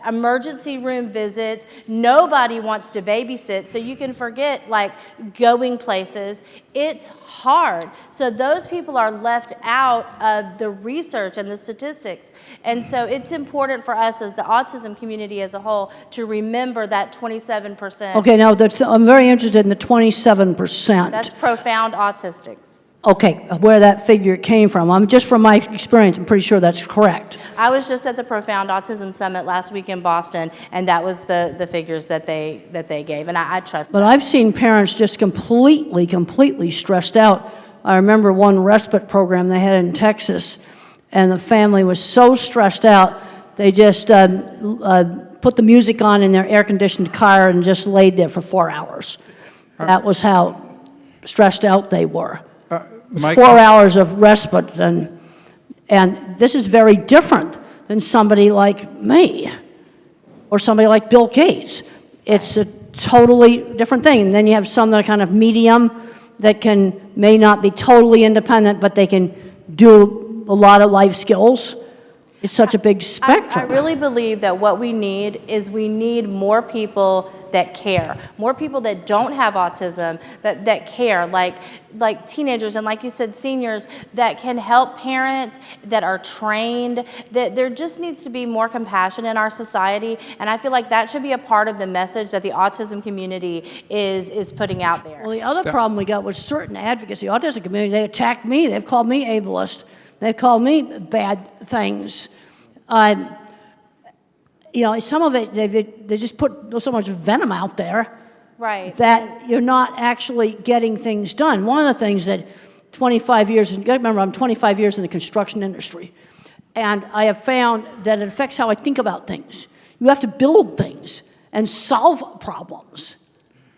emergency room visits. Nobody wants to babysit, so you can forget like going places. It's hard. So those people are left out of the research and the statistics. And so it's important for us as the autism community as a whole to remember that 27%. Okay, now I'm very interested in the 27%. That's profound autistics. Okay, where that figure came from. Just from my experience, I'm pretty sure that's correct. I was just at the Profound Autism Summit last week in Boston, and that was the figures that they gave, and I trust But that. I've seen parents just completely stressed out. I remember one respite program they had in Texas, and the family was so stressed out, they just put the music on in their air-conditioned car and just laid there for 4 hours. That was how stressed out they were. 4 hours of respite, and this is very different than somebody like me or somebody like Bill Gates. It's a totally different thing. And then you have some that are kind of medium that may not be totally independent, but they can do a lot of life skills. It's such a big spectrum. I really believe that what we need is more people that care, more people that don't have autism, that care, like teenagers and, like you said, seniors, that can help parents, that are trained, that there just needs to be more compassion in our society, and I feel like that should be a part of the message that the autism community is putting out there. Well, the other problem we got was certain advocacy, the autism community, they attacked me, they've called me ableist, they've called me bad things. Some of it, they just put so much venom out there, right, that you're not actually getting things done. One of the things that 25 years, you gotta remember I'm 25 years in the construction industry, and I have found that it affects how I think about things. You have to build things and solve problems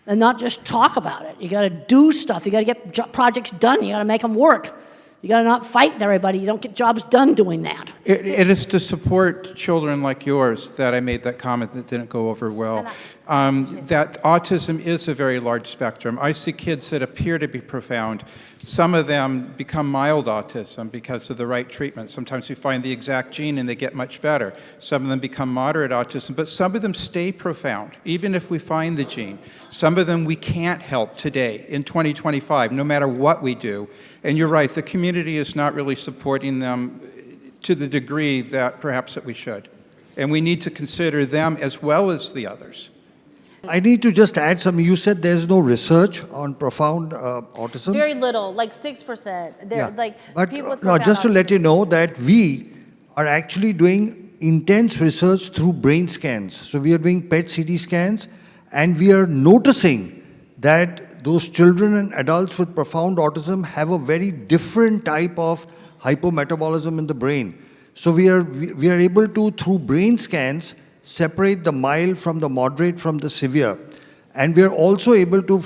and not just talk about it. You gotta do stuff, you gotta get projects done, you gotta make them work. You got to not fight everybody. You don't get jobs done doing that. It is to support children like yours that I made that comment that didn't go over well. That autism is a very large spectrum. I see kids that appear to be profound. Some of them become mild autism because of the right treatment. Sometimes we find the exact gene and they get much better. Some of them become moderate autism, but some of them stay profound, even if we find the gene. Some of them we can't help today in 2025, no matter what we do. And you're right, the community is not really supporting them to the degree that perhaps that we should. And we need to consider them as well as the others. I need to just add something. You said there's no research on profound autism. Very little, like 6%. But people with no, profound just to autism. let you know that we are actually doing intense research through brain scans. So we are doing PET CT scans, and we are noticing that those children and adults with profound autism have a very different type of hypometabolism in the brain. So we are able to, through brain scans, separate the mild from the moderate from the severe. And we are also able to,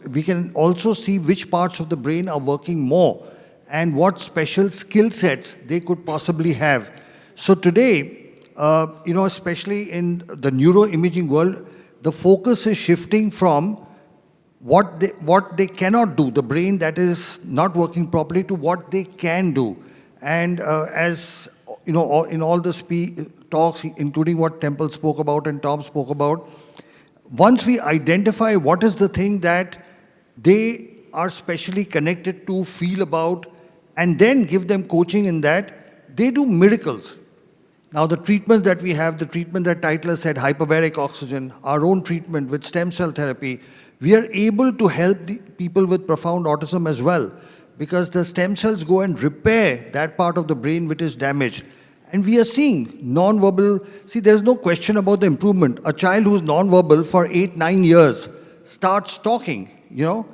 we can also see which parts of the brain are working more and what special skill sets they could possibly have. So today, especially in the neuroimaging world, the focus is shifting from what they cannot do, the brain that is not working properly, to what they can do. And as in all the talks, including what Temple spoke about and Tom spoke about, once we identify what is the thing that they are specially connected to, feel about, and then give them coaching in that, they do miracles. Now, the treatments that we have, the treatment that Titler said, hyperbaric oxygen, our own treatment with stem cell therapy, we are able to help the people with profound autism as well, because the stem cells go and repair that part of the brain which is damaged. And we are seeing non-verbal, there's no question about the improvement. A child who's non-verbal for 8-9 years starts talking, Now,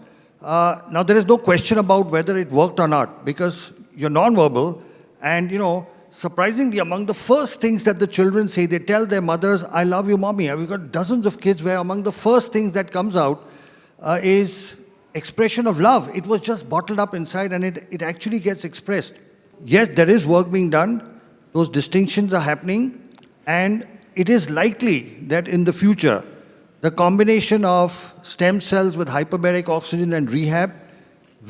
there is no question about whether it worked or not, because you're non-verbal, and, surprisingly, among the first things that the children say, they tell their mothers, "I love you, mommy." We've got dozens of kids where among the first things that comes out is, expression of love. It was just bottled up inside, and it actually gets expressed. Yes, there is work being done. Those distinctions are happening, and it is likely that in the future, the combination of stem cells with hyperbaric oxygen and rehab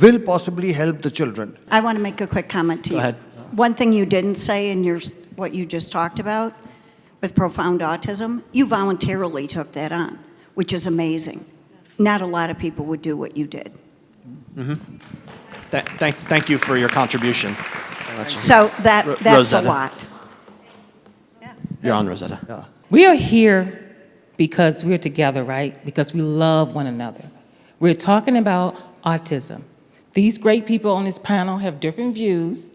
will possibly help the children. I want to make a quick comment to you. Go ahead. One thing you didn't say in what you just talked about with profound autism, you voluntarily took that on, which is amazing. Not a lot of people would do what you did. Thank you for your contribution. So that's Rosetta. a lot. You're on, Rosetta. We are here because we're together, right? Because we love one another. We're talking about autism. These great people on this panel have different views,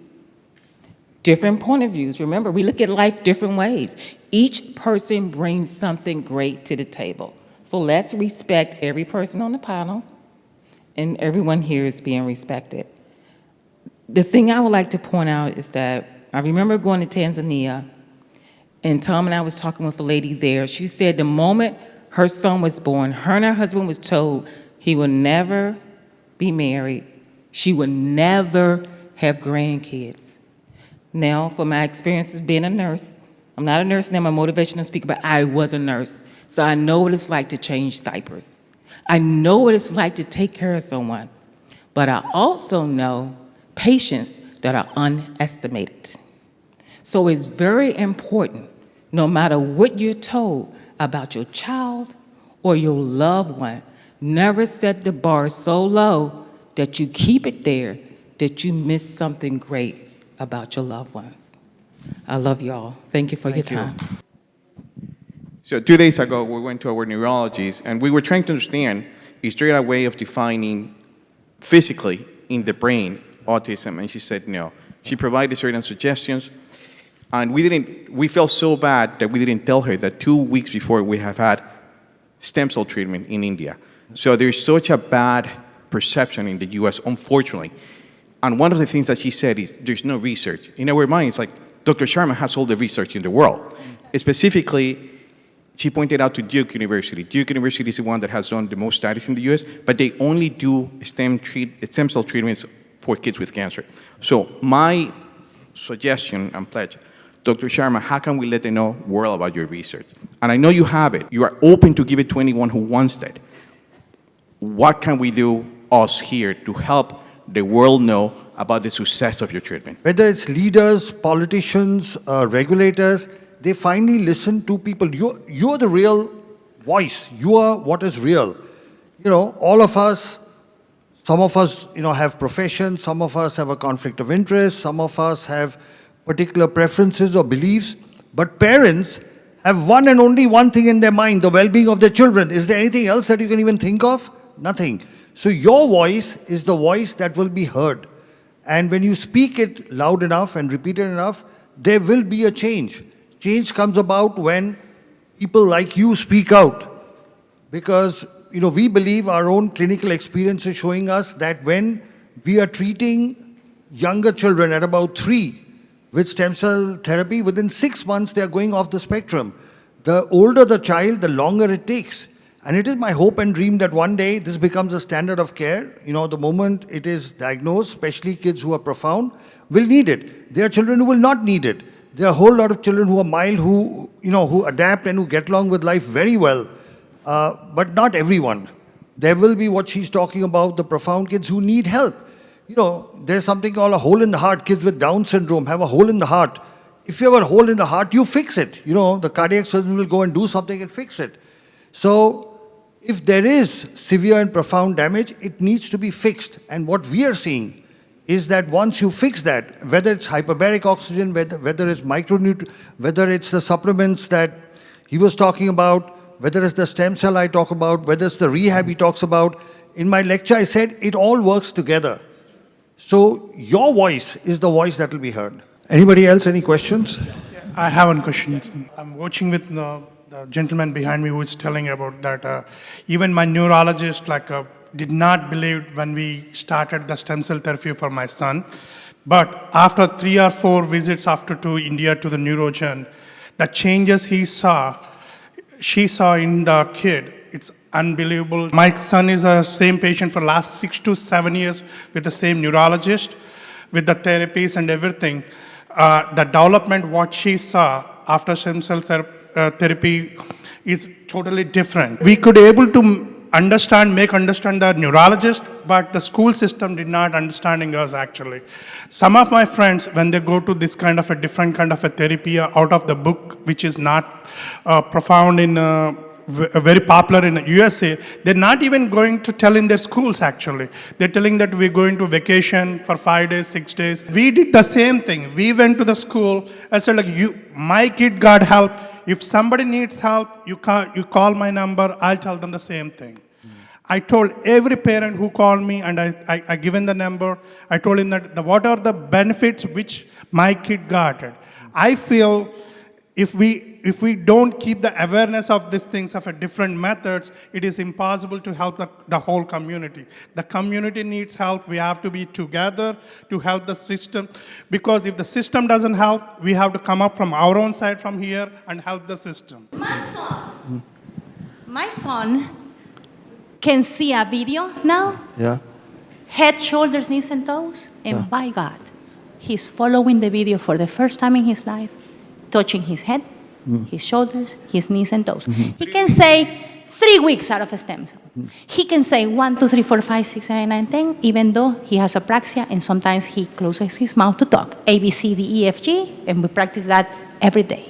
different point of views. Remember, we look at life different ways. Each person brings something great to the table. So let's respect every person on the panel, and everyone here is being respected. The thing I would like to point out is that I remember going to Tanzania, and Tom and I was talking with a lady there. She said the moment her son was born, her and her husband was told he would never be married. She would never have grandkids. Now, for my experiences being a nurse, I'm not a nurse and I'm a motivational speaker, but I was a nurse. So I know what it's like to change diapers. I know what it's like to take care of someone. But I also know patients that are underestimated. So it's very important, no matter what you're told about your child or your loved one, never set the bar so low that you keep it there, that you miss something great about your loved ones. I love you all. Thank you for your time. So 2 days ago, we went to our neurologist, and we were trying to understand, is there a way of defining physically in the brain autism? And she said no. She provided certain suggestions, and we felt so bad that we didn't tell her that 2 weeks before we have had stem cell treatment in India. So there's such a bad perception in the US, unfortunately. And one of the things that she said is there's no research. In our minds, like, Dr. Sharma has all the research in the world. Specifically, she pointed out to Duke University. Duke University is the one that has done the most studies in the US, but they only do stem cell treatments for kids with cancer. So my suggestion and pledge, Dr. Sharma, how can we let the world about your research? And I know you have it. You are open to give it to anyone who wants that. What can we do, us here, to help the world know about the success of your treatment? Whether it's leaders, politicians, regulators, they finally listen to people. You're the real voice. You are what is real. You know, all of us, some of us, have professions, some of us have a conflict of interest, some of us have particular preferences or beliefs, but parents have one and only one thing in their mind, the well-being of their children. Is there anything else that you can even think of? Nothing. So your voice is the voice that will be heard. And when you speak it loud enough and repeat it enough, there will be a change. Change comes about when people like you speak out. Because, we believe our own clinical experience is showing us that when we are treating younger children at about 3 with stem cell therapy, within 6 months they are going off the spectrum. The older the child, the longer it takes. And it is my hope and dream that one day this becomes a standard of care. The moment it is diagnosed, especially kids who are profound, will need it. There are children who will not need it. There are a whole lot of children who are mild, who adapt and who get along with life very well. But not everyone. There will be what she's talking about, the profound kids who need help. There's something called a hole in the heart. Kids with Down syndrome have a hole in the heart. If you have a hole in the heart, you fix it. The cardiac surgeon will go and do something and fix it. So if there is severe and profound damage, it needs to be fixed. And what we are seeing is that once you fix that, whether it's hyperbaric oxygen, whether it's micronutrients, whether it's the supplements that he was talking about, whether it's the stem cell I talk about, whether it's the rehab he talks about, in my lecture I said it all works together. So your voice is the voice that will be heard. Anybody else, any questions? I have one question. I'm watching with the gentleman behind me who is telling about that. Even my neurologist did not believe when we started the stem cell therapy for my son. But after 3 or 4 visits to India to the Neurodevelopmental, the changes she saw in the kid, It's unbelievable. My son is the same patient for last 6 to 7 years with the same neurologist, with the therapies and everything. The development, what she saw after stem cell therapy is totally different. We could able to make understand the neurologist, but the school system did not understanding us actually. Some of my friends, when they go to this kind of a different kind of a therapy out of the book, which is not profound in very popular in the USA, they're not even going to tell in their schools actually. They're telling that we're going to vacation for 5 days, 6 days. We did the same thing. We went to the school and said like, my kid got help. If somebody needs help, you call my number, I'll tell them the same thing. I told every parent who called me, and I given the number, I told him that what are the benefits which my kid got. I feel if we don't keep the awareness of these things, of different methods, it is impossible to help the whole community. The community needs help. We have to be together to help the system. Because if the system doesn't help, we have to come up from our own side from here and help the system. My son can see a video now. Yeah. Head, shoulders, knees, and toes. And by God, he's following the video for the first time in his life, touching his head, his shoulders, his knees, and toes. He can say 3 weeks out of a stem cell. He can say 1, 2, 3, 4, 5, 6, 7, 8, 9, 10, even though he has apraxia, and sometimes he closes his mouth to talk. A, B, C, D, E, F, G, and we practice that every day.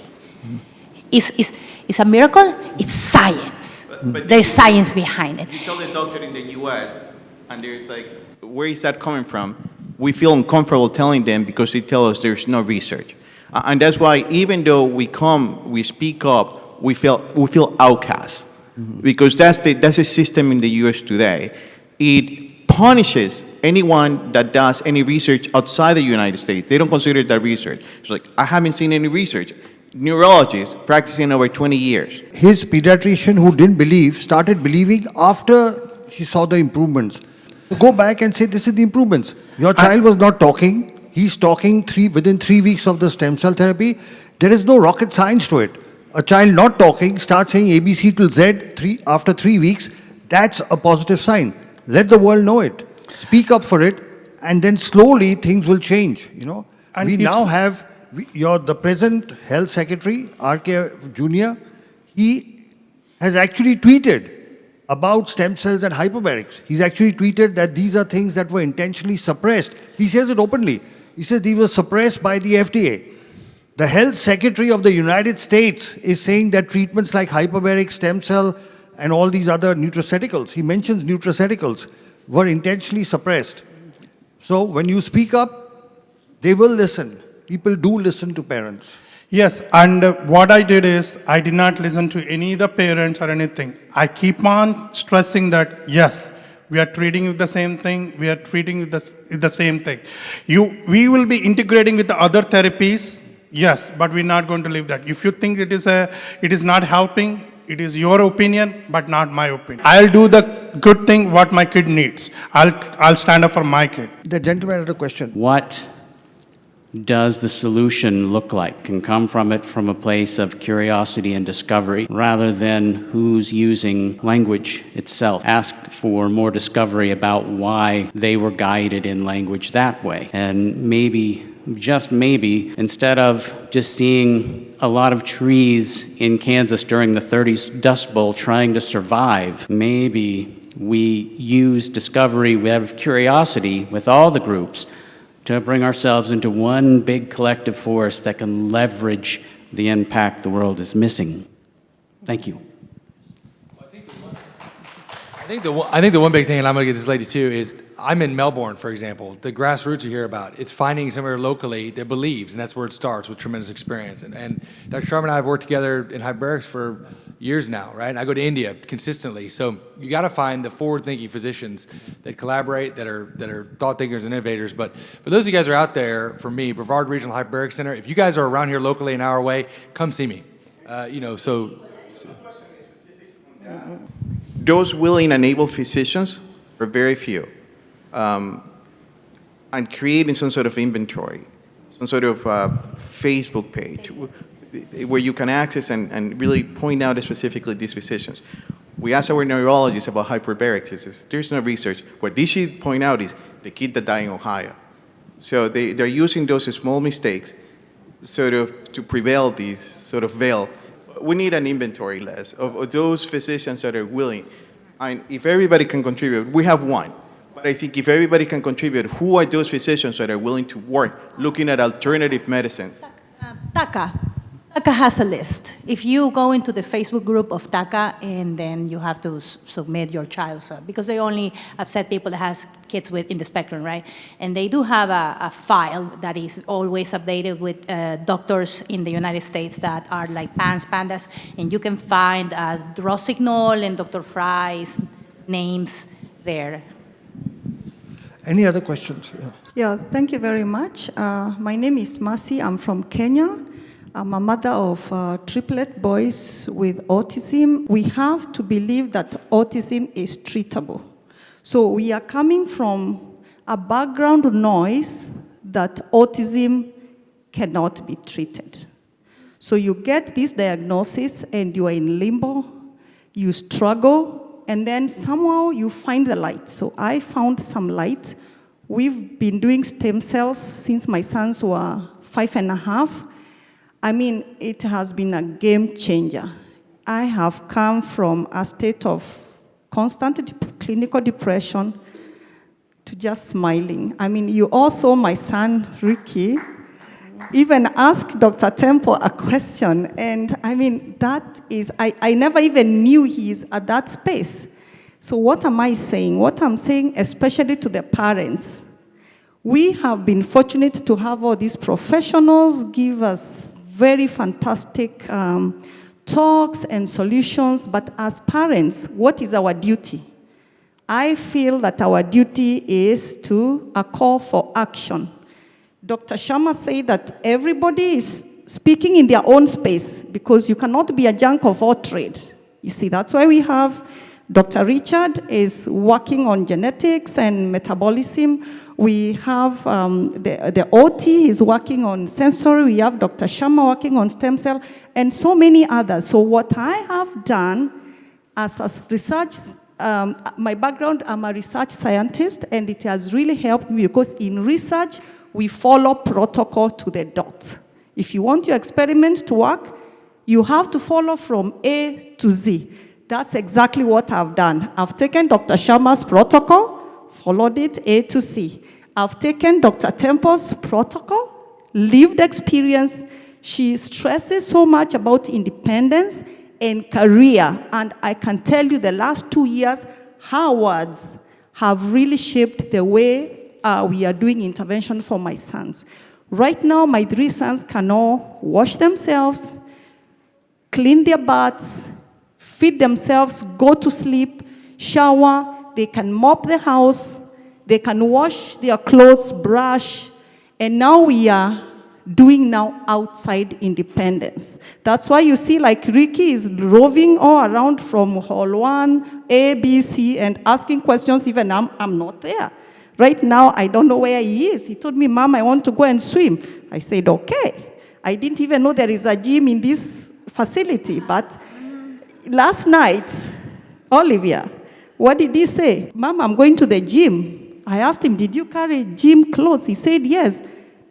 It's a miracle. It's science. But there's science behind it. You tell the doctor in the U.S., and there's like, where is that coming from? We feel uncomfortable telling them because they tell us there's no research. And that's why even though we speak up, we feel outcast. Because that's the system in the U.S. today. It punishes anyone that does any research outside the United States. They don't consider that research. It's like, I haven't seen any research. Neurologist practicing over 20 years. His pediatrician who didn't believe started believing after she saw the improvements. Go back and say, this is the improvements. Your child was not talking. He's talking within 3 weeks of the stem cell therapy. There is no rocket science to it. A child not talking starts saying ABC till Z after 3 weeks. That's a positive sign. Let the world know it. Speak up for it, and then slowly things will change. You know, And we if- now have the present health secretary, R.K. Jr., he has actually tweeted about stem cells and hyperbarics. He's actually tweeted that these are things that were intentionally suppressed. He says it openly. He says these were suppressed by the FDA. The health secretary of the United States is saying that treatments like hyperbaric stem cell and all these other nutraceuticals, he mentions nutraceuticals, were intentionally suppressed. So when you speak up, they will listen. People do listen to parents. Yes, and what I did is, I did not listen to any of the parents or anything. I keep on stressing that, yes, we are treating with the same thing, we are treating with the same thing. We will be integrating with the other therapies, yes, but we're not going to leave that. If you think it is not helping, it is your opinion, but not my opinion. I'll do the good thing what my kid needs. I'll stand up for my kid. The gentleman had a question. What does the solution look like? Can come from a place of curiosity and discovery rather than who's using language itself. Ask for more discovery about why they were guided in language that way. And maybe, just maybe, instead of just seeing a lot of trees in Kansas during the 30s Dust Bowl trying to survive, maybe we use discovery, we have curiosity with all the groups to bring ourselves into one big collective force that can leverage the impact the world is missing. Thank you. I think the one big thing, and I'm going to get this lady too, is I'm in Melbourne, for example. The grassroots you hear about, it's finding somewhere locally that believes, and that's where it starts with tremendous experience. And Dr. Sharma and I have worked together in hyperbarics for years now, right? And I go to India consistently. So you got to find the forward-thinking physicians that collaborate, that are thought thinkers and innovators. But for those of you guys who are out there, for me, Brevard Regional Hyperbaric Center, if you guys are around here locally an hour away, come see me. Those willing and able physicians are very few. And creating some sort of inventory, some sort of Facebook page where you can access and really point out specifically these physicians. We asked our neurologists about hyperbarics. He says, there's no research. What they should point out is the kid that died in Ohio. So they're using those small mistakes sort of to prevail these sort of veil. We need an inventory list of those physicians that are willing. And if everybody can contribute, we have one. But I think if everybody can contribute, who are those physicians that are willing to work looking at alternative medicines? TACA has a list. If you go into the Facebook group of TACA, and then you have to submit your child, because they only accept people that has kids in the spectrum, right? And they do have a file that is always updated with doctors in the United States that are like pandas, and you can find Rossignol and Dr. Fry's names there. Any other questions? Yeah, thank you very much. My name is Masi. I'm from Kenya. I'm a mother of triplet boys with autism. We have to believe that autism is treatable. So we are coming from a background noise that autism cannot be treated. So you get this diagnosis and you are in limbo, you struggle, and then somehow you find the light. So I found some light. We've been doing stem cells since my sons were 5.5. I mean, it has been a game changer. I have come from a state of constant clinical depression to just smiling. I mean, you all saw my son, Ricky, even ask Dr. Temple a question. And I mean, that is, I never even knew he's at that space. So what am I saying? What I'm saying, especially to the parents, we have been fortunate to have all these professionals give us very fantastic talks and solutions, but as parents, what is our duty? I feel that our duty is to a call for action. Dr. Sharma said that everybody is speaking in their own space because you cannot be a jack of all trade. You see, that's why we have Dr. Richard is working on genetics and metabolism. We have the OT is working on sensory. We have Dr. Sharma working on stem cell, and so many others. So what I have done as a research, my background, I'm a research scientist, and it has really helped me because in research, we follow protocol to the dot. If you want your experiments to work, you have to follow from A to Z. That's exactly what I've done. I've taken Dr. Sharma's protocol, followed it A to C. I've taken Dr. Temple's protocol, lived experience. She stresses so much about independence and career. And I can tell you the last 2 years, her words have really shaped the way we are doing intervention for my sons. Right now, my 3 sons can all wash themselves, clean their butts, feed themselves, go to sleep, shower, they can mop the house, they can wash their clothes, brush, and now we are doing now outside independence. That's why you see like Ricky is roving all around from hall 1, A, B, C, and asking questions even I'm not there. Right now, I don't know where he is. He told me, Mom, I want to go and swim. I said, okay. I didn't even know there is a gym in this facility, but last night, Olivia, what did he say? Mom, I'm going to the gym. I asked him, did you carry gym clothes? He said, yes,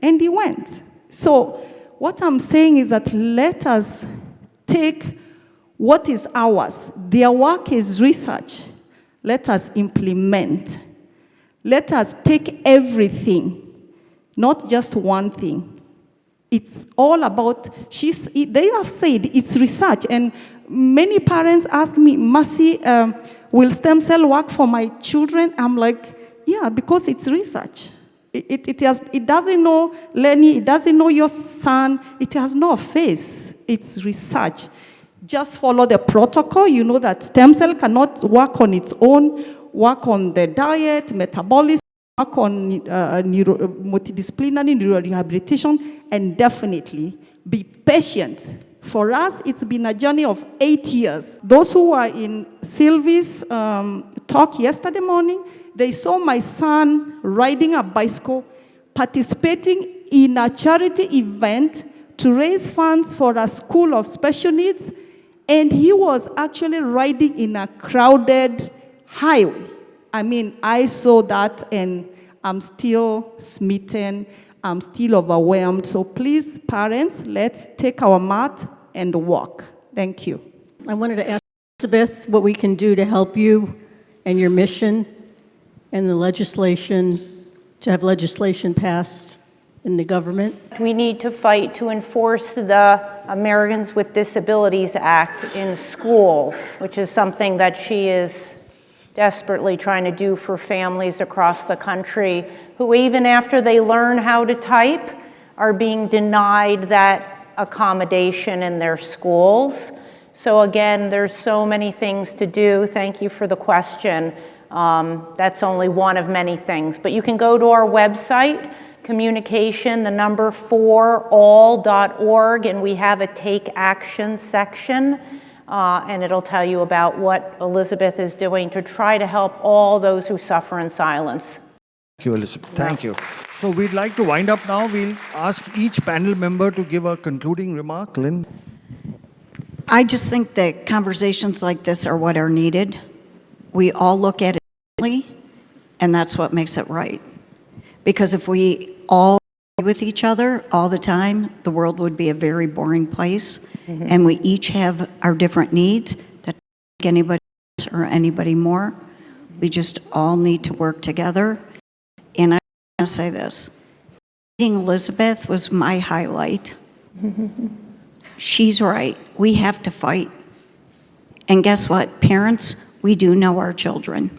and he went. So what I'm saying is that let us take what is ours. Their work is research. Let us implement. Let us take everything, not just one thing. It's all about, they have said it's research, and many parents ask me, Mercy, will stem cell work for my children? I'm like, yeah, because it's research. It doesn't know Lenny, it doesn't know your son, it has no face. It's research. Just follow the protocol. You know that stem cell cannot work on its own. Work on the diet, metabolism, work on multidisciplinary neurorehabilitation, and definitely be patient. For us, it's been a journey of 8 years. Those who were in Sylvie's talk yesterday morning, they saw my son riding a bicycle, participating in a charity event to raise funds for a school of special needs, And he was actually riding in a crowded highway. I mean, I saw that and I'm still smitten. I'm still overwhelmed. So please, parents, let's take our mat and walk. Thank you. I wanted to ask Elizabeth what we can do to help you and your mission and the legislation, to have legislation passed in the government. We need to fight to enforce the Americans with Disabilities Act in schools, which is something that she is desperately trying to do for families across the country who, even after they learn how to type, are being denied that accommodation in their schools. So again, there's so many things to do. Thank you for the question. That's only one of many things. But you can go to our website, communication, 4all.org, and we have a take action section. And it'll tell you about what Elizabeth is doing to try to help all those who suffer in silence. Thank you, Elizabeth. Thank you. So we'd like to wind up now. We'll ask each panel member to give a concluding remark. Lynn? I just think that conversations like this are what are needed. We all look at it differently, and that's what makes it right. Because if we all agree with each other all the time, the world would be a very boring place. Mm-hmm. And we each have our different needs that don't make anybody less or anybody more. We just all need to work together. And I want to say this. Meeting Elizabeth was my highlight. She's right. We have to fight. And guess what? Parents, we do know our children.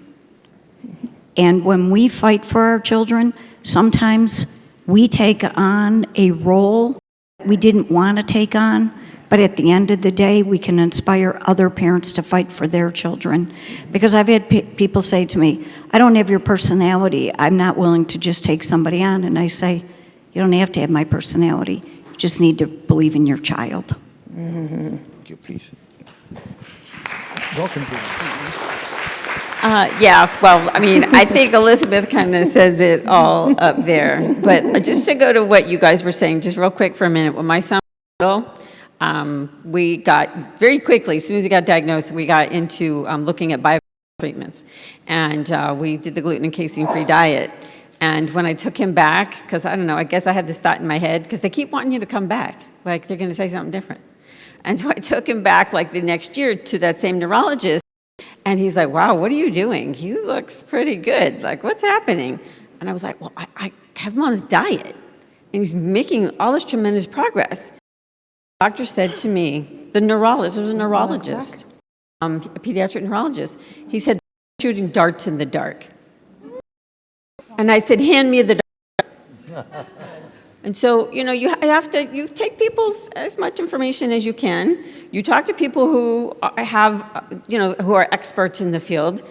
And when we fight for our children, sometimes we take on a role we didn't want to take on, but at the end of the day, we can inspire other parents to fight for their children. Because I've had people say to me, I don't have your personality. I'm not willing to just take somebody on. And I say, you don't have to have my personality. You just need to believe in your child. Thank you, please. Welcome, please. Yeah, well, I mean, I think Elizabeth kind of says it all up there. But just to go to what you guys were saying, just real quick for a minute, when my son was little, we got very quickly, as soon as he got diagnosed, we got into looking at bio treatments. And we did the gluten and casein-free diet. And when I took him back, because I don't know, I guess I had this thought in my head, because they keep wanting you to come back, like they're going to say something different. And so I took him back like the next year to that same neurologist. And he's like, wow, what are you doing? He looks pretty good. Like, what's happening? And I was like, well, I have him on this diet. And he's making all this tremendous progress. The doctor said to me, the neurologist, it was a neurologist, a pediatric neurologist. He said, shooting darts in the dark. And I said, hand me the dart. And so, you know, you take people's as much information as you can. You talk to people who have, who are experts in the field,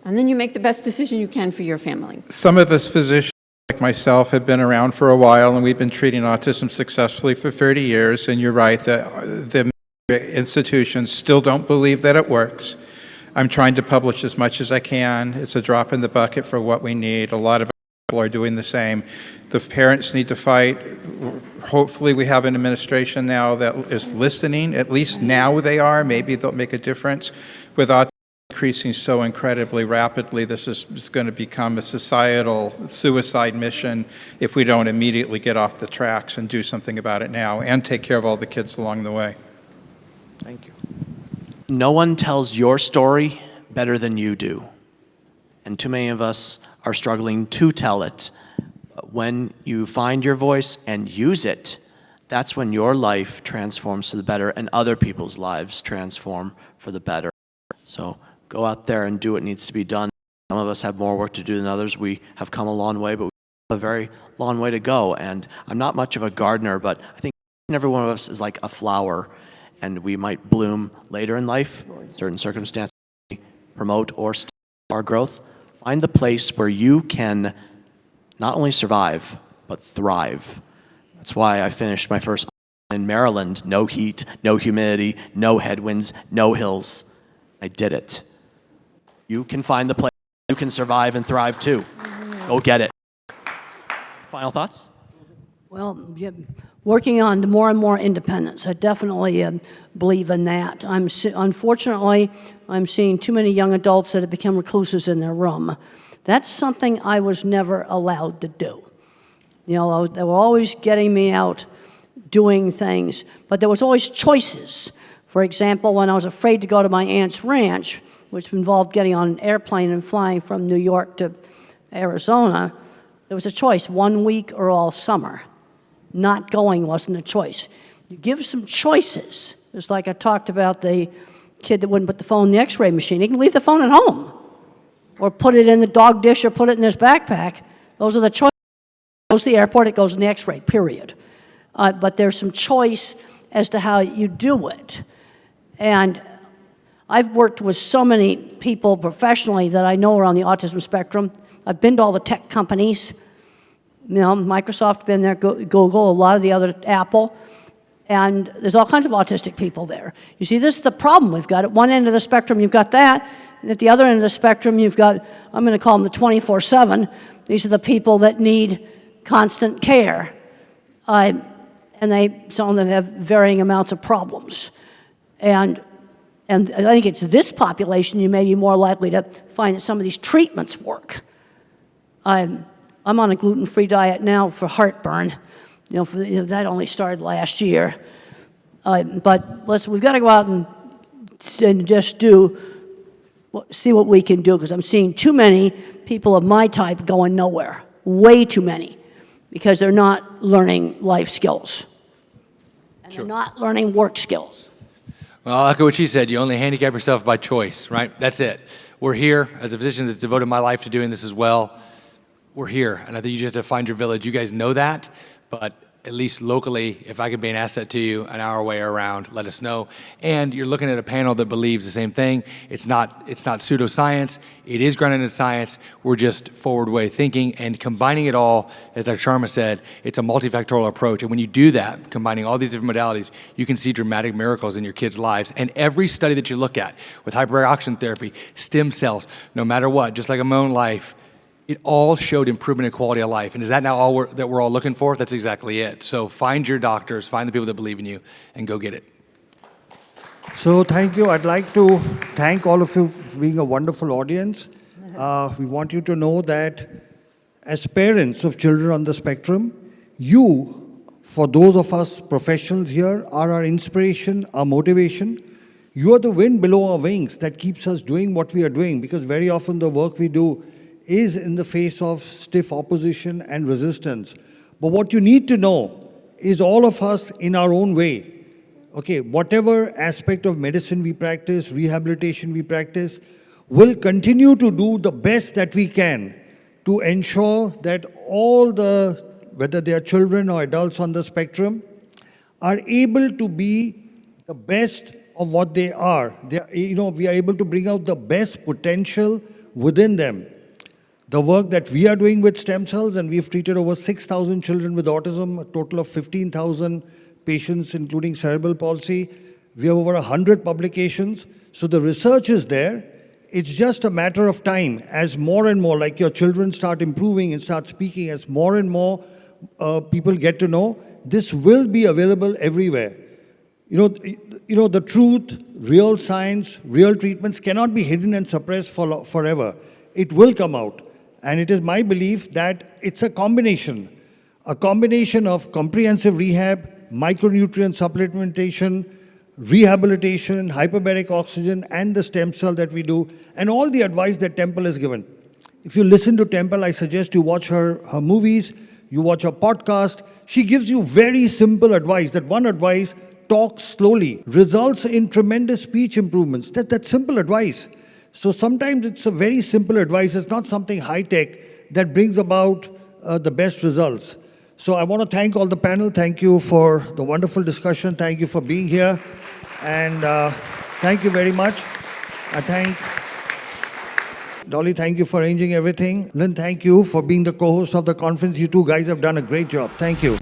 and then you make the best decision you can for your family. Some of us physicians, like myself, have been around for a while, and we've been treating autism successfully for 30 years, and you're right, the institutions still don't believe that it works. I'm trying to publish as much as I can. It's a drop in the bucket for what we need. A lot of people are doing the same. The parents need to fight. Hopefully we have an administration now that is listening. At least now they are. Maybe they'll make a difference. With autism increasing so incredibly rapidly, this is going to become a societal suicide mission if we don't immediately get off the tracks and do something about it now and take care of all the kids along the way. Thank you. No one tells your story better than you do. And too many of us are struggling to tell it. But when you find your voice and use it, that's when your life transforms for the better and other people's lives transform for the better. So go out there and do what needs to be done. Some of us have more work to do than others. We have come a long way, but we have a very long way to go. And I'm not much of a gardener, but I think every one of us is like a flower, and we might bloom later in life. Certain circumstances promote or stop our growth. Find the place where you can not only survive, but thrive. That's why I finished my first in Maryland. No heat, no humidity, no headwinds, no hills. I did it. You can find the place you can survive and thrive too. Go get it. Final thoughts? Well, yeah, working on more and more independence. I definitely believe in that. Unfortunately, I'm seeing too many young adults that have become recluses in their room. That's something I was never allowed to do. You know, they were always getting me out doing things, but there was always choices. For example, when I was afraid to go to my aunt's ranch, which involved getting on an airplane and flying from New York to Arizona, there was a choice, 1 week or all summer. Not going wasn't a choice. You give some choices. It's like I talked about the kid that wouldn't put the phone in the x-ray machine. He can leave the phone at home or put it in the dog dish or put it in his backpack. Those are the choices. It goes to the airport, it goes in the x-ray, period. But there's some choice as to how you do it. And I've worked with so many people professionally that I know are on the autism spectrum. I've been to all the tech companies. You know, Microsoft, been there, Google, a lot of the other, Apple, and there's all kinds of autistic people there. You see, this is the problem we've got. At one end of the spectrum, you've got that, and at the other end of the spectrum, you've got, I'm going to call them the 24/7. These are the people that need constant care, and some of them have varying amounts of problems. And I think it's this population you may be more likely to find that some of these treatments work. I'm on a gluten-free diet now for heartburn. That only started last year. But we've got to go out and just see what we can do, because I'm seeing too many people of my type going nowhere. Way too many, because they're not learning life skills. And they're not learning work skills. Well, I'll echo what she said. You only handicap yourself by choice, right? That's it. We're here as a physician that's devoted my life to doing this as well. We're here, and I think you just have to find your village. You guys know that, but at least locally, if I could be an asset to you an hour way around, let us know. And you're looking at a panel that believes the same thing. It's not pseudoscience. It is grounded in science. We're just forward way thinking and combining it all. As Dr. Sharma said, it's a multifactorial approach. And when you do that, combining all these different modalities, you can see dramatic miracles in your kids' lives. And every study that you look at with hyperbaric oxygen therapy, stem cells, no matter what, just like in my own life, it all showed improvement in quality of life. And is that now all we're all looking for? That's exactly it. So find your doctors, find the people that believe in you, and go get it. So thank you. I'd like to thank all of you for being a wonderful audience. We want you to know that as parents of children on the spectrum, you, for those of us professionals here, are our inspiration, our motivation. You are the wind below our wings that keeps us doing what we are doing, because very often the work we do is in the face of stiff opposition and resistance. But what you need to know is all of us in our own way, okay, whatever aspect of medicine we practice, rehabilitation we practice, will continue to do the best that we can to ensure that all the, whether they are children or adults on the spectrum, are able to be the best of what they are. We are able to bring out the best potential within them. The work that we are doing with stem cells, and we've treated over 6,000 children with autism, a total of 15,000 patients, including cerebral palsy. We have over 100 publications. So the research is there. It's just a matter of time as more and more, like your children start improving and start speaking, as more and more people get to know, this will be available everywhere. The truth, real science, real treatments cannot be hidden and suppressed forever. It will come out. And it is my belief that it's a combination of comprehensive rehab, micronutrient supplementation, rehabilitation, hyperbaric oxygen, and the stem cell that we do, and all the advice that Temple has given. If you listen to Temple, I suggest you watch her movies, you watch her podcast. She gives you very simple advice. That one advice, talk slowly, results in tremendous speech improvements. That's simple advice. So sometimes it's a very simple advice. It's not something high-tech that brings about the best results. So I want to thank all the panel. Thank you for the wonderful discussion. Thank you for being here. And thank you very much. I thank Dolly, thank you for arranging everything. Lynn, thank you for being the co-host of the conference. You two guys have done a great job. Thank you.